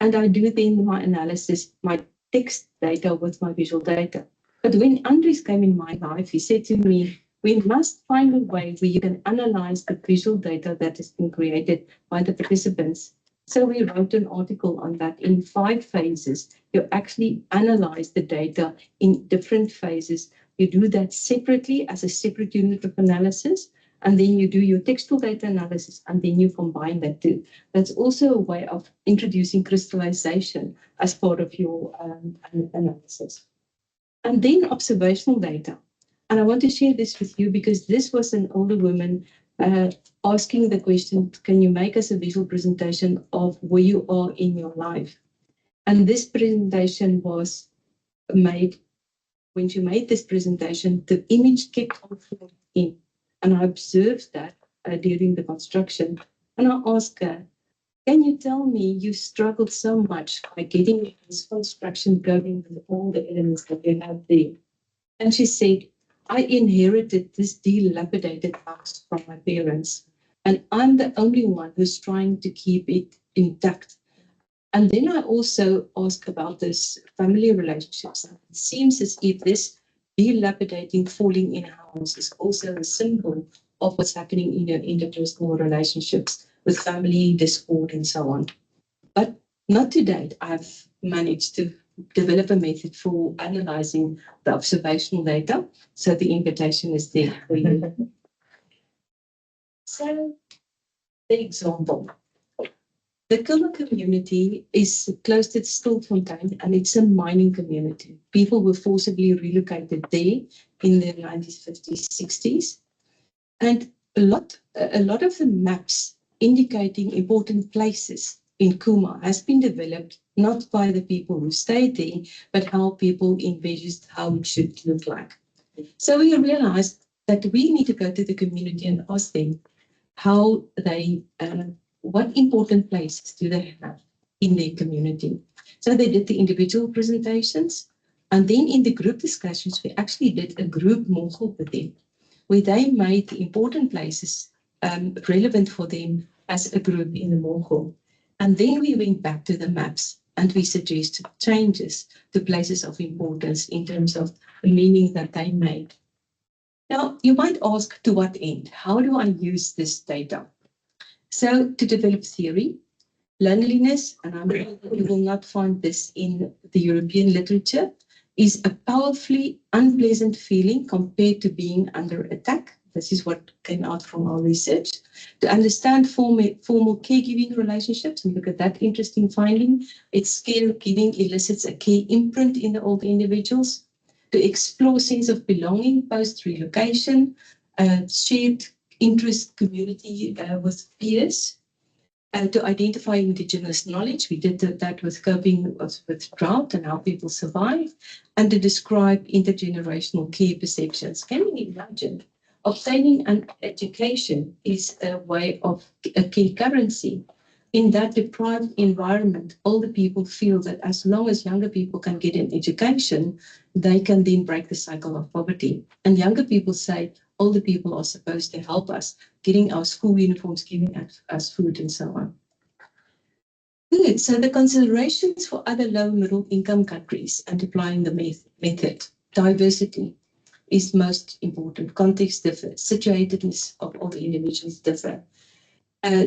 And I do then my analysis, my text data with my visual data. But when Andries came in my life, he said to me, we must find a way where you can analyze the visual data that has been created by the participants. So we wrote an article on that in 5 phases. You actually analyze the data in different phases. You do that separately as a separate unit of analysis, and then you do your textual data analysis, and then you combine that too. That's also a way of introducing crystallization as part of your analysis. And then observational data. And I want to share this with you because this was an older woman asking the question, can you make us a visual presentation of where you are in your life? And this presentation was made, when she made this presentation, the image kept on flowing in. And I observed that during the construction. And I asked her, can you tell me you struggled so much by getting this construction going with all the elements that you have there? And she said, I inherited this dilapidated house from my parents, and I'm the only one who's trying to keep it intact. And then I also asked about this family relationships. It seems as if this dilapidating, falling in house is also a symbol of what's happening in your interpersonal relationships with family, discord, and so on. But not to date, I've managed to develop a method for analyzing the observational data. So the invitation is there for you. So the example. The Kilmer community is close to Stilfontein, and it's a mining community. People were forcibly relocated there in the 90s, 50s, 60s. And a lot of the maps indicating important places in Kuma has been developed not by the people who stayed there, but how people envisioned how it should look like. So we realized that we need to go to the community and ask them how they, what important places do they have in their community. So they did the individual presentations, and then in the group discussions, we actually did a group model with them, where they made the important places relevant for them as a group in the model. And then we went back to the maps and we suggested changes to places of importance in terms of the meaning that they made. Now, you might ask, to what end? How do I use this data? So, to develop theory, loneliness, and I'm sure you will not find this in the European literature, is a powerfully unpleasant feeling compared to being under attack. This is what came out from our research. To understand formal caregiving relationships, and look at that interesting finding, its caregiving elicits a care imprint in the older individuals. To explore sense of belonging post-relocation, shared interest community with peers. To identify indigenous knowledge, we did that with coping with drought and how people survive, and to describe intergenerational care perceptions. Can you imagine? Obtaining an education is a way of a care currency. In that deprived environment, older people feel that as long as younger people can get an education, they can then break the cycle of poverty. And younger people say older people are supposed to help us, getting our school uniforms, giving us food and so on. Good, so the considerations for other low middle income countries and applying the method. Diversity is most important. Context differs. Situatedness of all the individuals differ.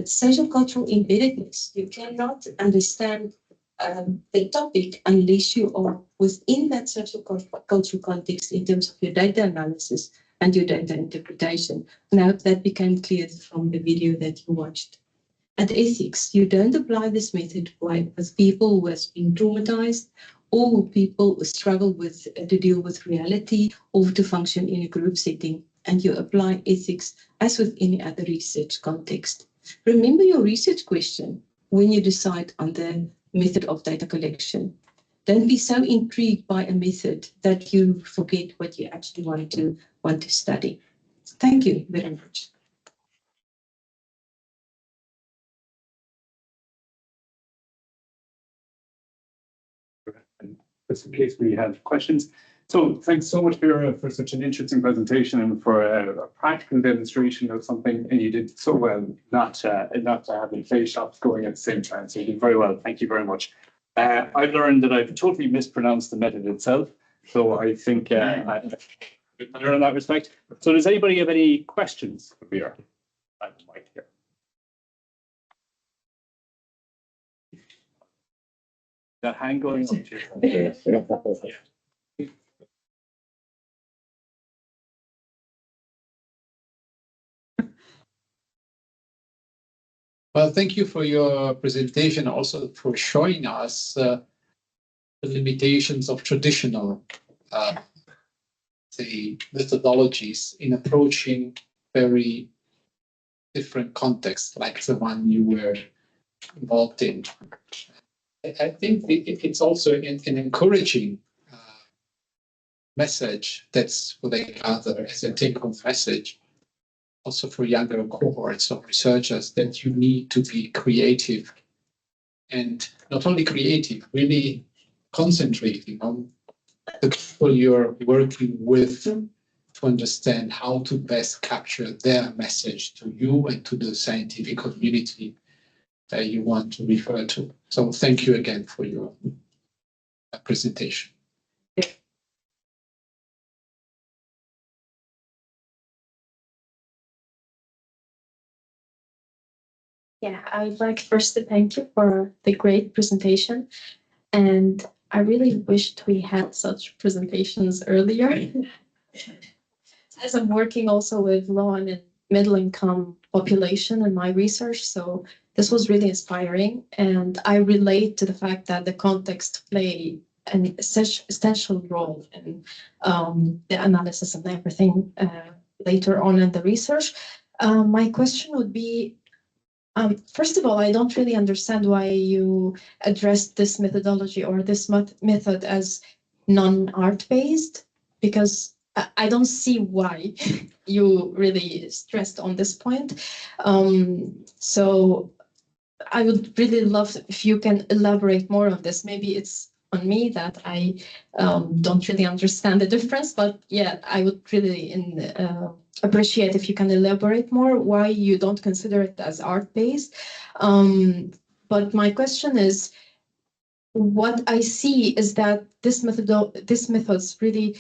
Social cultural embeddedness. You cannot understand the topic unless you are within that social cultural context in terms of your data analysis and your data interpretation. Now that became clear from the video that you watched. And ethics, you don't apply this method with people who have been traumatized or people who struggle to deal with reality or to function in a group setting. And you apply ethics as with any other research context. Remember your research question when you decide on the method of data collection. Don't be so intrigued by a method that you forget what you actually want to study. Thank you very much. Just in case we have questions. So thanks so much, Vera, for such an interesting presentation and for a practical demonstration of something. And you did so well not to have play shops going at the same time. So you did very well. Thank you very much. I've learned that I've totally mispronounced the method itself. So I think I learned in that respect. So does anybody have any questions for Vera? I have the mic here. That hand going up to you. Well, thank you for your presentation, also for showing us the limitations of traditional methodologies in approaching very different contexts, like the one you were involved in. I think it's also an encouraging message. That's what I gather as a take-home message, also for younger cohorts of researchers, that you need to be creative, and not only creative, really concentrating on the people you're working with to understand how to best capture their message to you and to the scientific community that you want to refer to. So thank you again for your presentation. Yeah, I'd like first to thank you for the great presentation. And I really wished we had such presentations earlier. As I'm working also with low and middle income population in my research, so this was really inspiring. And I relate to the fact that the context play an essential role in the analysis and everything later on in the research. My question would be, first of all, I don't really understand why you addressed this methodology or this method as non-art based, because I don't see why you really stressed on this point. So I would really love if you can elaborate more on this. Maybe it's on me that I don't really understand the difference, but yeah, I would really appreciate if you can elaborate more why you don't consider it as art-based. But my question is, what I see is that this methods really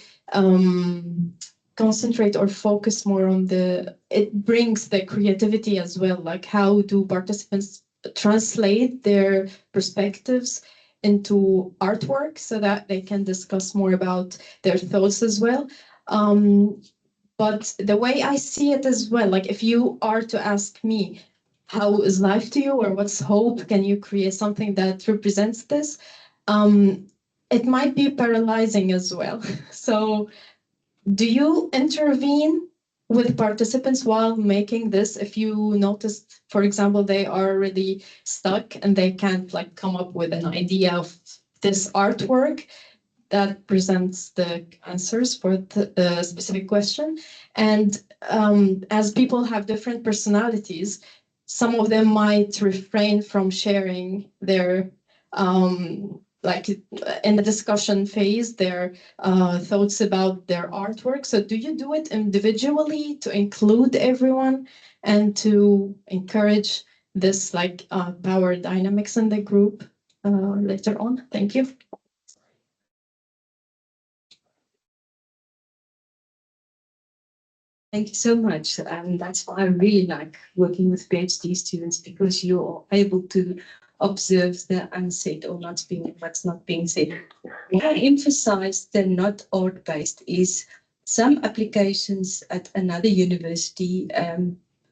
concentrate or focus more on it brings the creativity as well. Like, how do participants translate their perspectives into artwork so that they can discuss more about their thoughts as well. But the way I see it as well, like if you are to ask me, how is life to you, or what's hope? Can you create something that represents this? It might be paralyzing as well. So do you intervene with participants while making this, if you noticed, for example, they are already stuck and they can't like come up with an idea of this artwork that presents the answers for the specific question. And as people have different personalities, some of them might refrain from sharing their like in the discussion phase, their thoughts about their artwork. So do you do it individually to include everyone and to encourage this like power dynamics in the group later on? Thank you. Thank you so much. That's why I really like working with PhD students, because you're able to observe the unsaid or what's not being said. What I emphasize the not art-based is some applications at another university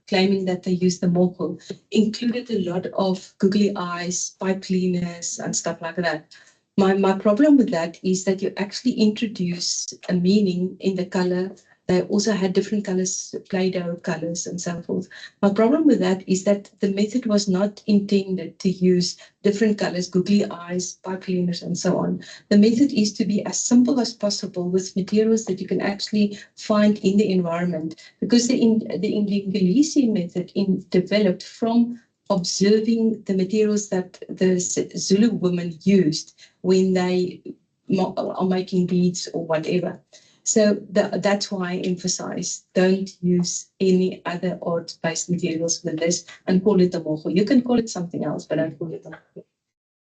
claiming that they use the mocho included a lot of googly eyes, pipe cleaners and stuff like that. My problem with that is that you actually introduce a meaning in the color. They also had different colors, Play-Doh colors and so forth. My problem with that is that the method was not intended to use different colors, googly eyes, pipe cleaners, and so on. The method is to be as simple as possible with materials that you can actually find in the environment, because the Ingilisi method developed from observing the materials that the Zulu women used when they are making beads or whatever. So that's why I emphasize, don't use any other art-based materials with this and call it a mocho. You can call it something else, but don't call it a mocho.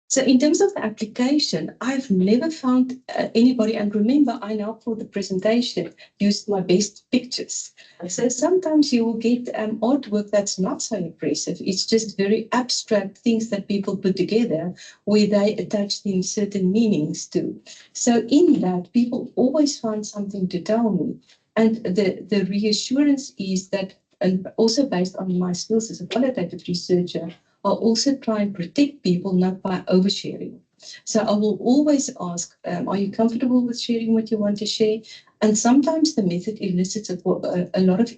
So in terms of the application, I've never found anybody, and remember, I now for the presentation used my best pictures. So sometimes you will get artwork that's not so impressive. It's just very abstract things that people put together where they attach them certain meanings to. So in that, people always find something to tell me. And the reassurance is that, and also based on my skills as a qualitative researcher, I'll also try and protect people, not by oversharing. So I will always ask, are you comfortable with sharing what you want to share? And sometimes the method elicits a lot of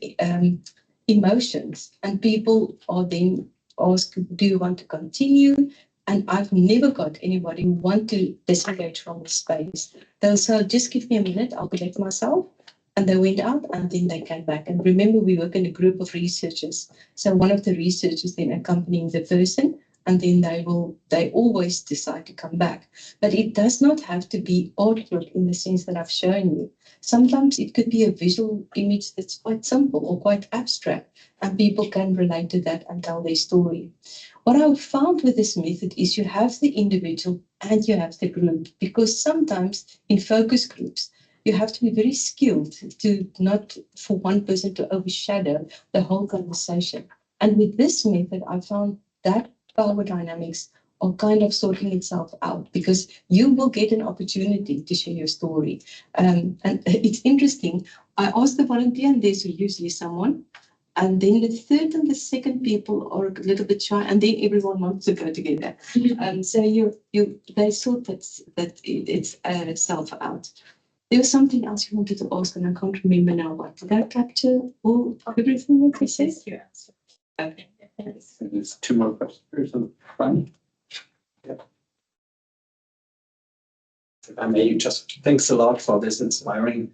emotions, and people are then asked, do you want to continue? And I've never got anybody who want to disengage from the space. They'll say, just give me a minute, I'll collect myself. And they went out and then they came back. And remember, we work in a group of researchers. So one of the researchers then accompanying the person, and then they always decide to come back. But it does not have to be artwork in the sense that I've shown you. Sometimes it could be a visual image that's quite simple or quite abstract, and people can relate to that and tell their story. What I've found with this method is you have the individual and you have the group, because sometimes in focus groups, you have to be very skilled to not for one person to overshadow the whole conversation. And with this method, I found that power dynamics are kind of sorting itself out, because you will get an opportunity to share your story. And it's interesting. I asked the volunteer, and there's usually someone. And then the third and the second people are a little bit shy, and then everyone wants to go together. So they sort that it's self out. There was something else you wanted to ask, and I can't remember now. What did I capture all everything that I said? Yes. Okay. There's two more questions on the front. Yeah. If I may, just thanks a lot for this inspiring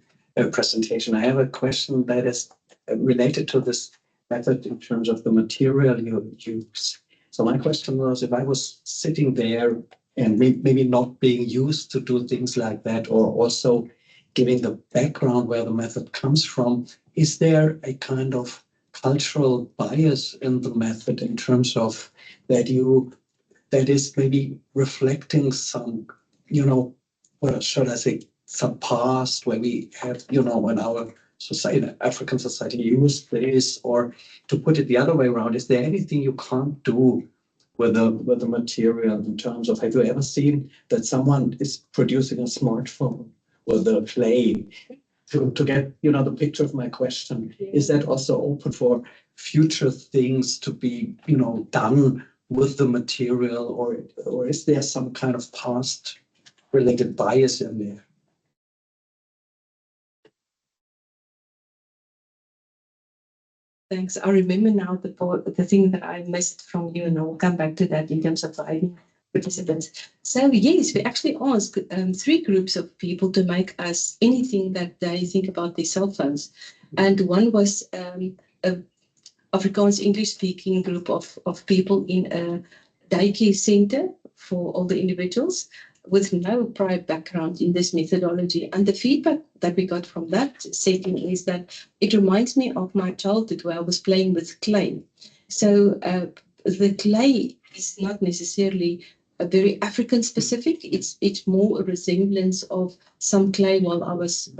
presentation. I have a question that is related to this method in terms of the material you use. So my question was, if I was sitting there and maybe not being used to do things like that, or also giving the background where the method comes from, is there a kind of cultural bias in the method in terms of that is maybe reflecting some, what should I say, some past where we have, in our society, African society used this, or to put it the other way around, is there anything you can't do with the material in terms of, have you ever seen that someone is producing a smartphone with a play to get, the picture of my question? Is that also open for future things to be, done with the material, or is there some kind of past related bias in there? Thanks. I remember now the thing that I missed from you, and I'll come back to that in terms of participants. So yes, we actually asked 3 groups of people to make us anything that they think about their cell phones. And one was a Afrikaans English-speaking group of people in a daycare center for all the individuals with no prior background in this methodology. And the feedback that we got from that setting is that it reminds me of my childhood where I was playing with clay. So the clay is not necessarily a very African specific. It's more a resemblance of some clay while I was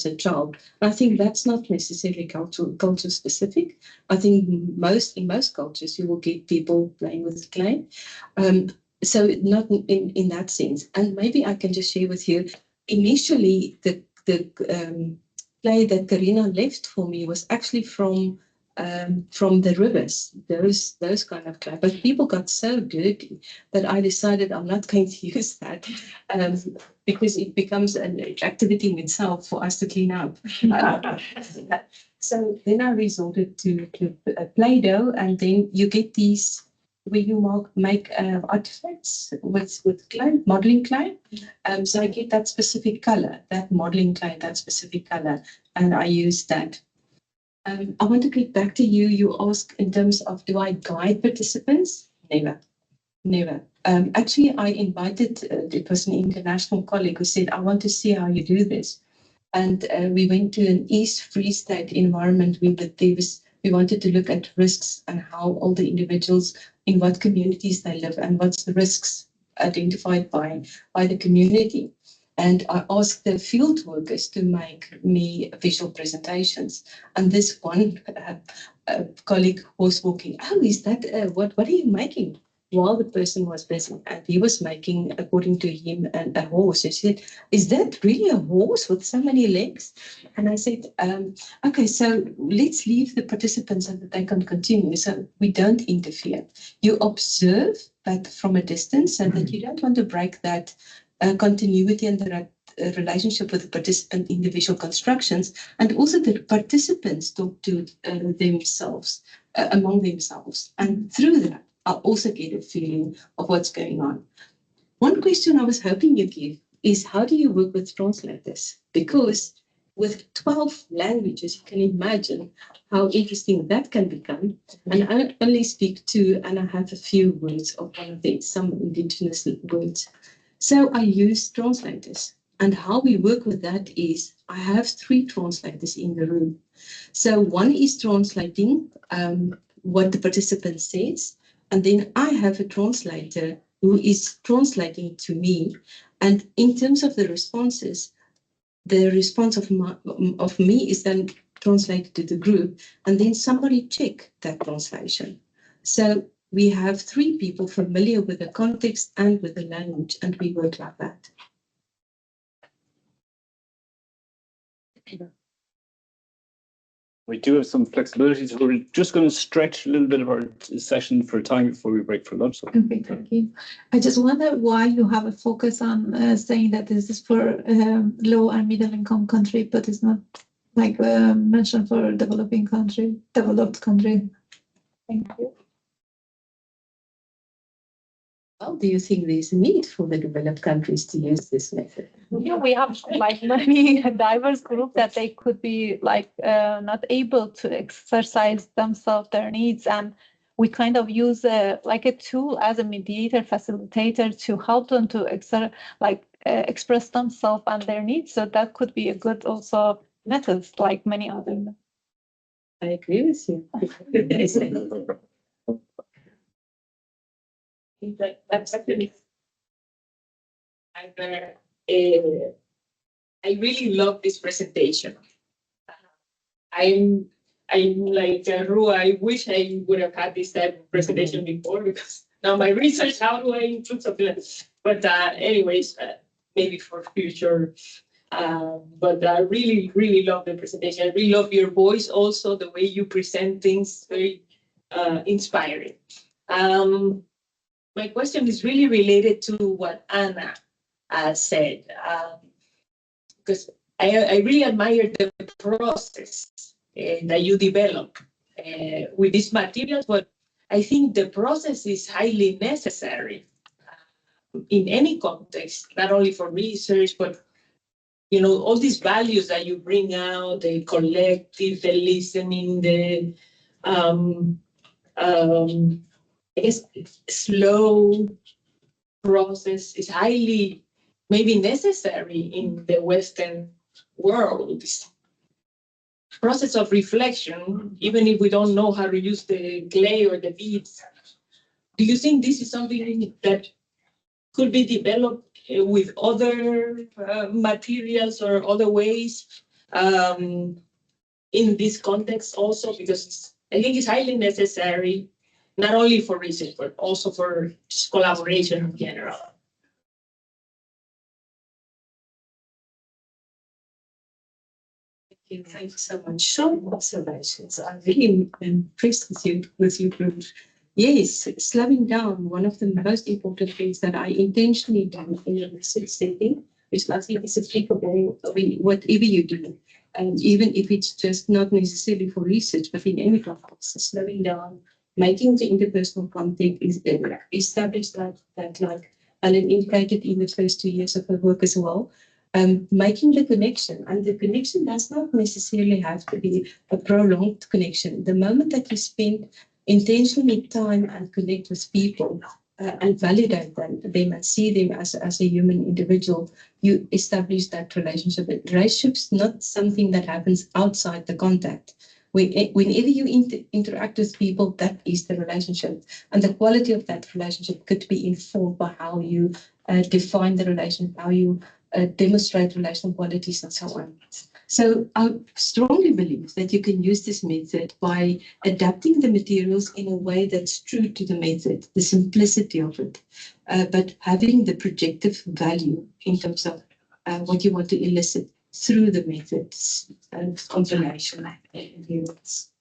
a child. I think that's not necessarily culture specific. I think in most cultures you will get people playing with clay. So not in that sense. And maybe I can just share with you. Initially, the clay that Karina left for me was actually from the rivers, those kind of clay. But people got so dirty that I decided I'm not going to use that because it becomes an activity in itself for us to clean up. So then I resorted to Play-Doh, and then you get these where you make artifacts with clay, modeling clay. So I get that specific color, that modeling clay, that specific color, and I use that. I want to get back to you. You ask in terms of, do I guide participants? Never. Actually, I invited, it was an international colleague who said, I want to see how you do this. And we went to an East Free State environment where we wanted to look at risks and how all the individuals in what communities they live and what's the risks identified by the community. And I asked the field workers to make me visual presentations. And this one colleague was walking, oh, is that, what are you making? While the person was busy, and he was making, according to him, a horse. He said, is that really a horse with so many legs? And I said, okay, so let's leave the participants so that they can continue. So we don't interfere. You observe, but from a distance, so that you don't want to break that continuity and the relationship with the participant in the visual constructions. And also the participants talk to themselves, among themselves. And through that, I'll also get a feeling of what's going on. One question I was hoping you give is, how do you work with translators? Because with 12 languages, you can imagine how interesting that can become. And I only speak 2, and I have a few words of one of them, some indigenous words. So I use translators. And how we work with that is, I have 3 translators in the room. So one is translating what the participant says. And then I have a translator who is translating to me. And in terms of the responses, the response of me is then translated to the group, and then somebody check that translation. So we have 3 people familiar with the context and with the language, and we work like that. We do have some flexibility, so we're just going to stretch a little bit of our session for time before we break for lunch. So. Okay, thank you. I just wonder why you have a focus on saying that this is for low and middle income country, but it's not like mentioned for developed country. Thank you. How do you think there's a need for the developed countries to use this method? Yeah, we have like many diverse groups that they could be like not able to exercise themselves, their needs, and we kind of use like a tool as a mediator, facilitator to help them to express themselves and their needs. So that could be a good also methods like many other. I agree with you. I really love this presentation. I'm like Ru, I wish I would have had this type of presentation before, because now my research, how do I include something like this? But anyways, maybe for future. But I really, really love the presentation. I really love your voice also, the way you present things, very inspiring. My question is really related to what Anna said, because I really admire the process that you develop with these materials, but I think the process is highly necessary in any context, not only for research, but all these values that you bring out, the collective, the listening, the I guess slow process is highly maybe necessary in the Western world. This process of reflection, even if we don't know how to use the clay or the beads, do you think this is something that could be developed with other materials or other ways in this context also? Because I think it's highly necessary, not only for research, but also for just collaboration in general. Thank you so much. Short observations. I'm really impressed with you group. Yes, slowing down, one of the most important things that I intentionally do in a research setting, which I think is applicable whatever you do. And even if it's just not necessarily for research, but in any context, slowing down, making the interpersonal contact is established that like Ellen indicated in the first 2 years of her work as well. Making the connection, and the connection does not necessarily have to be a prolonged connection. The moment that you spend intentionally time and connect with people and validate them and see them as a human individual, you establish that relationship. But relationship's not something that happens outside the contact. Whenever you interact with people, that is the relationship. And the quality of that relationship could be informed by how you define the relationship, how you demonstrate relational qualities and so on. So I strongly believe that you can use this method by adapting the materials in a way that's true to the method, the simplicity of it, but having the projective value in terms of what you want to elicit through the methods and combination of materials.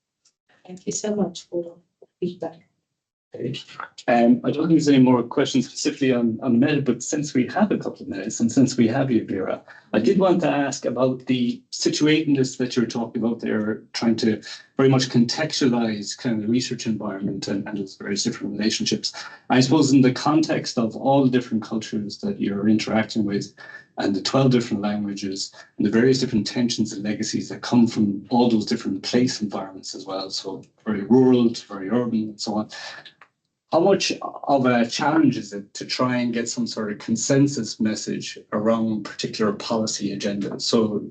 Thank you so much for feedback. I don't think there's any more questions specifically on the method, but since we have a couple of minutes and since we have you, Vera, I did want to ask about the situatedness that you're talking about there, trying to very much contextualize kind of the research environment and those various different relationships. I suppose in the context of all the different cultures that you're interacting with and the 12 different languages and the various different tensions and legacies that come from all those different place environments as well, so very rural to very urban and so on. How much of a challenge is it to try and get some sort of consensus message around particular policy agendas? So,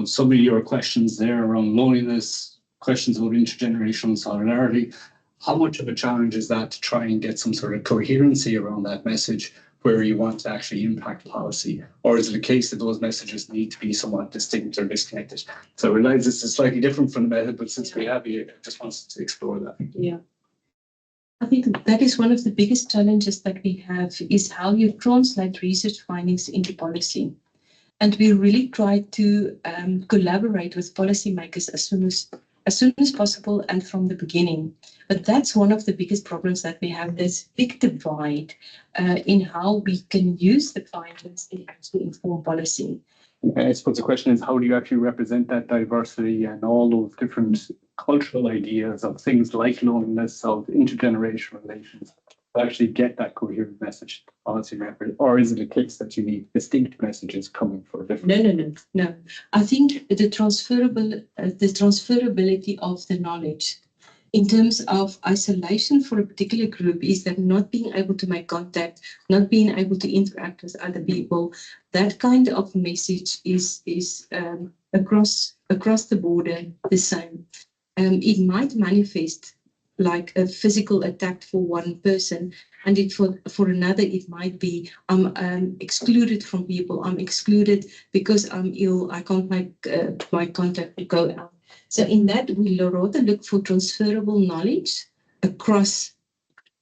some of your questions there around loneliness, questions about intergenerational solidarity, how much of a challenge is that to try and get some sort of coherency around that message where you want to actually impact policy? Or is it a case that those messages need to be somewhat distinct or disconnected? So I realize this is slightly different from the method, but since we have you, I just wanted to explore that. Yeah. I think that is one of the biggest challenges that we have, is how you translate research findings into policy. And we really try to collaborate with policymakers as soon as possible and from the beginning. But that's one of the biggest problems that we have, this big divide in how we can use the findings to actually inform policy. I suppose the question is, how do you actually represent that diversity and all those different cultural ideas of things like loneliness, of intergenerational relations, to actually get that coherent message to policy makers? Or is it a case that you need distinct messages coming for different? No. I think the transferability of the knowledge in terms of isolation for a particular group is that not being able to make contact, not being able to interact with other people, that kind of message is across the border the same. It might manifest like a physical attack for one person, and for another it might be I'm excluded from people. I'm excluded because I'm ill. I can't make my contact to go out. So in that, we rather look for transferable knowledge across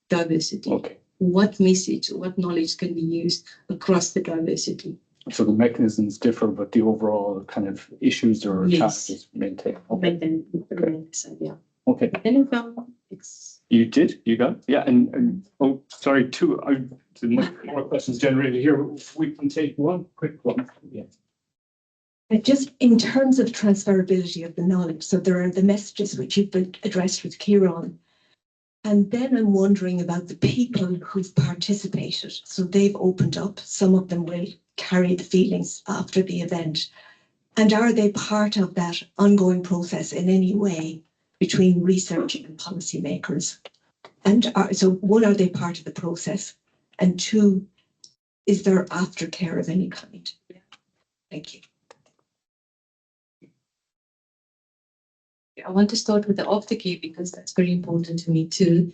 diversity. Okay. What message, what knowledge can be used across the diversity? So the mechanisms differ, but the overall kind of issues or challenges maintain. Okay. Yeah. Okay. Then you did, you got it? Yeah, and oh, sorry, more questions generated here. We can take one quick one. Yeah. just in terms of transferability of the knowledge, so there are the messages which you've been addressed with Kieran. And then I'm wondering about the people who've participated. So they've opened up. Some of them will carry the feelings after the event. And are they part of that ongoing process in any way between research and policymakers? And so one, are they part of the process? And two, is there aftercare of any kind? Thank you. I want to start with the aftercare because that's very important to me too.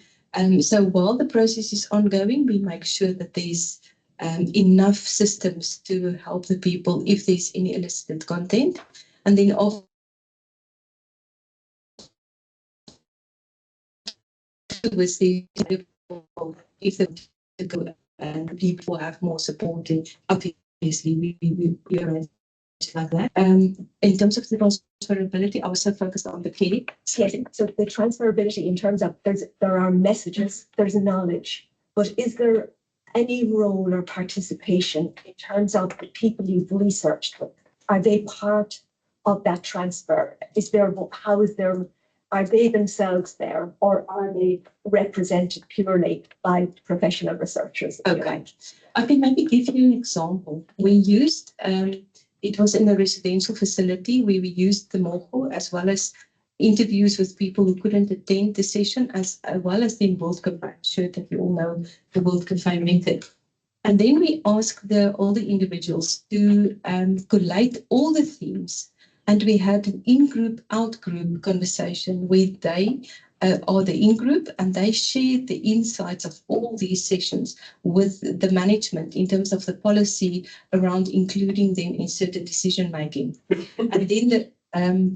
So while the process is ongoing, we make sure that there's enough systems to help the people if there's any illicit content. And then afterwards, if they go and people have more support, obviously we arrange like that. In terms of the transferability, I was so focused on the clinic. Yes, so the transferability in terms of there are messages, there's knowledge, but is there any role or participation in terms of the people you've researched with? Are they part of that transfer? Are they themselves there, or are they represented purely by professional researchers? Okay, I can maybe give you an example. We used it was in a residential facility where we used the MOHO as well as interviews with people who couldn't attend the session, as well as the World Cafe. I'm sure that you all know the World Cafe method. And then we asked all the individuals to collate all the themes. And we had an in-group, out-group conversation where they are the in-group and they shared the insights of all these sessions with the management in terms of the policy around including them in certain decision-making. And then the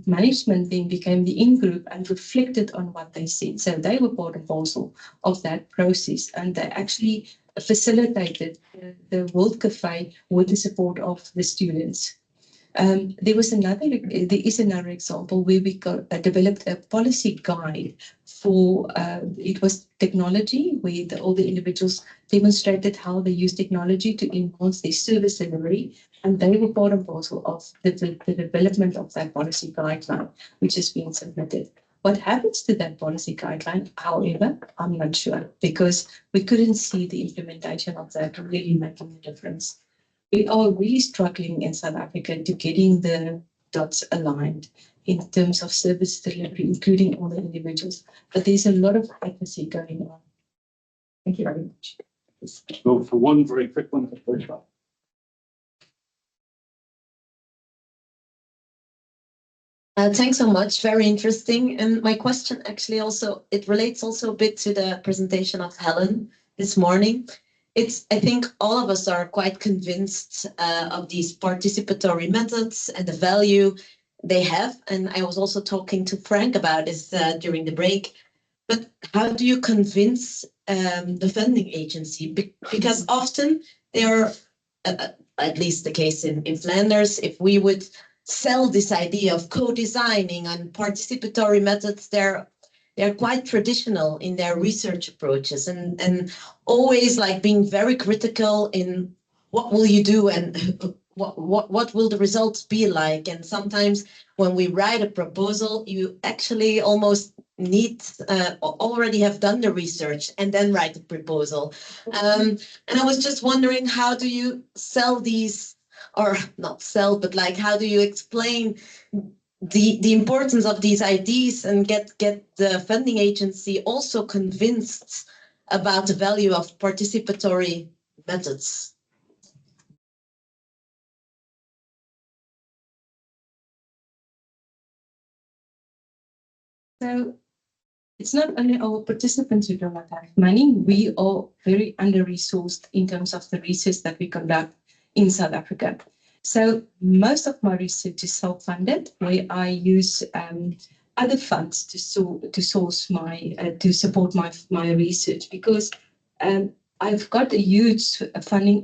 management then became the in-group and reflected on what they said. So they were part and parcel of that process, and they actually facilitated the World Cafe with the support of the students. There is another example where we developed a policy guide for, it was technology, where all the individuals demonstrated how they use technology to enhance their service delivery, and they were part and parcel of the development of that policy guideline, which is being submitted. What happens to that policy guideline, however, I'm not sure, because we couldn't see the implementation of that really making a difference. We are really struggling in South Africa to getting the dots aligned in terms of service delivery, including all the individuals. But there's a lot of advocacy going on. Thank you very much. Go for one very quick one. Thanks so much. Very interesting. And my question actually also, it relates also a bit to the presentation of Helen this morning. I think all of us are quite convinced of these participatory methods and the value they have. And I was also talking to Frank about this during the break. But how do you convince the funding agency? Because often they are, at least the case in Flanders, if we would sell this idea of co-designing and participatory methods, they're quite traditional in their research approaches and always like being very critical in what will you do and what will the results be like. And sometimes when we write a proposal, you actually almost need already have done the research and then write the proposal. And I was just wondering, how do you sell these, or not sell, but like how do you explain the importance of these ideas and get the funding agency also convinced about the value of participatory methods? So it's not only our participants who do not have money, we are very under-resourced in terms of the research that we conduct in South Africa. So most of my research is self-funded, where I use other funds to source to support my research, because I've got a huge funding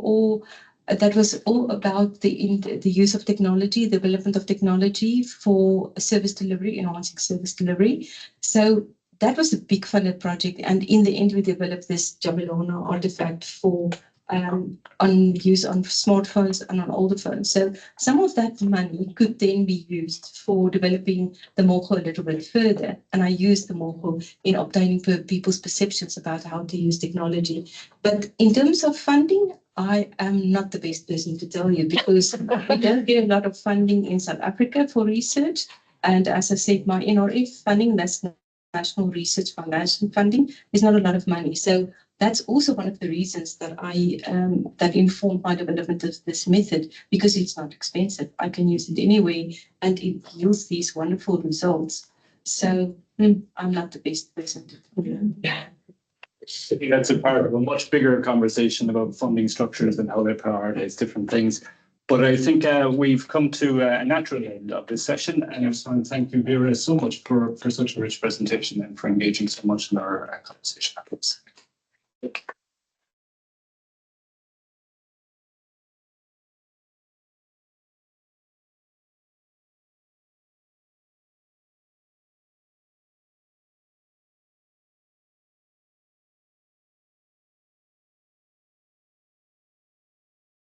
that was all about the use of technology, development of technology for service delivery, enhancing service delivery. So that was a big funded project, and in the end we developed this Jamilona artifact for on use on smartphones and on older phones. So some of that money could then be used for developing the MOHO a little bit further. And I use the MOHO in obtaining people's perceptions about how to use technology. But in terms of funding, I am not the best person to tell you because we don't get a lot of funding in South Africa for research. And as I said, my NRF funding, that's National Research Foundation funding, there's not a lot of money. So that's also one of the reasons that that informed my development of this method, because it's not expensive. I can use it anyway, and it yields these wonderful results. So I'm not the best person to tell you. I think that's a part of a much bigger conversation about funding structures and how they prioritize different things. But I think we've come to a natural end of this session, and I just want to thank you, Vera, so much for such a rich presentation and for engaging so much in our conversation afterwards.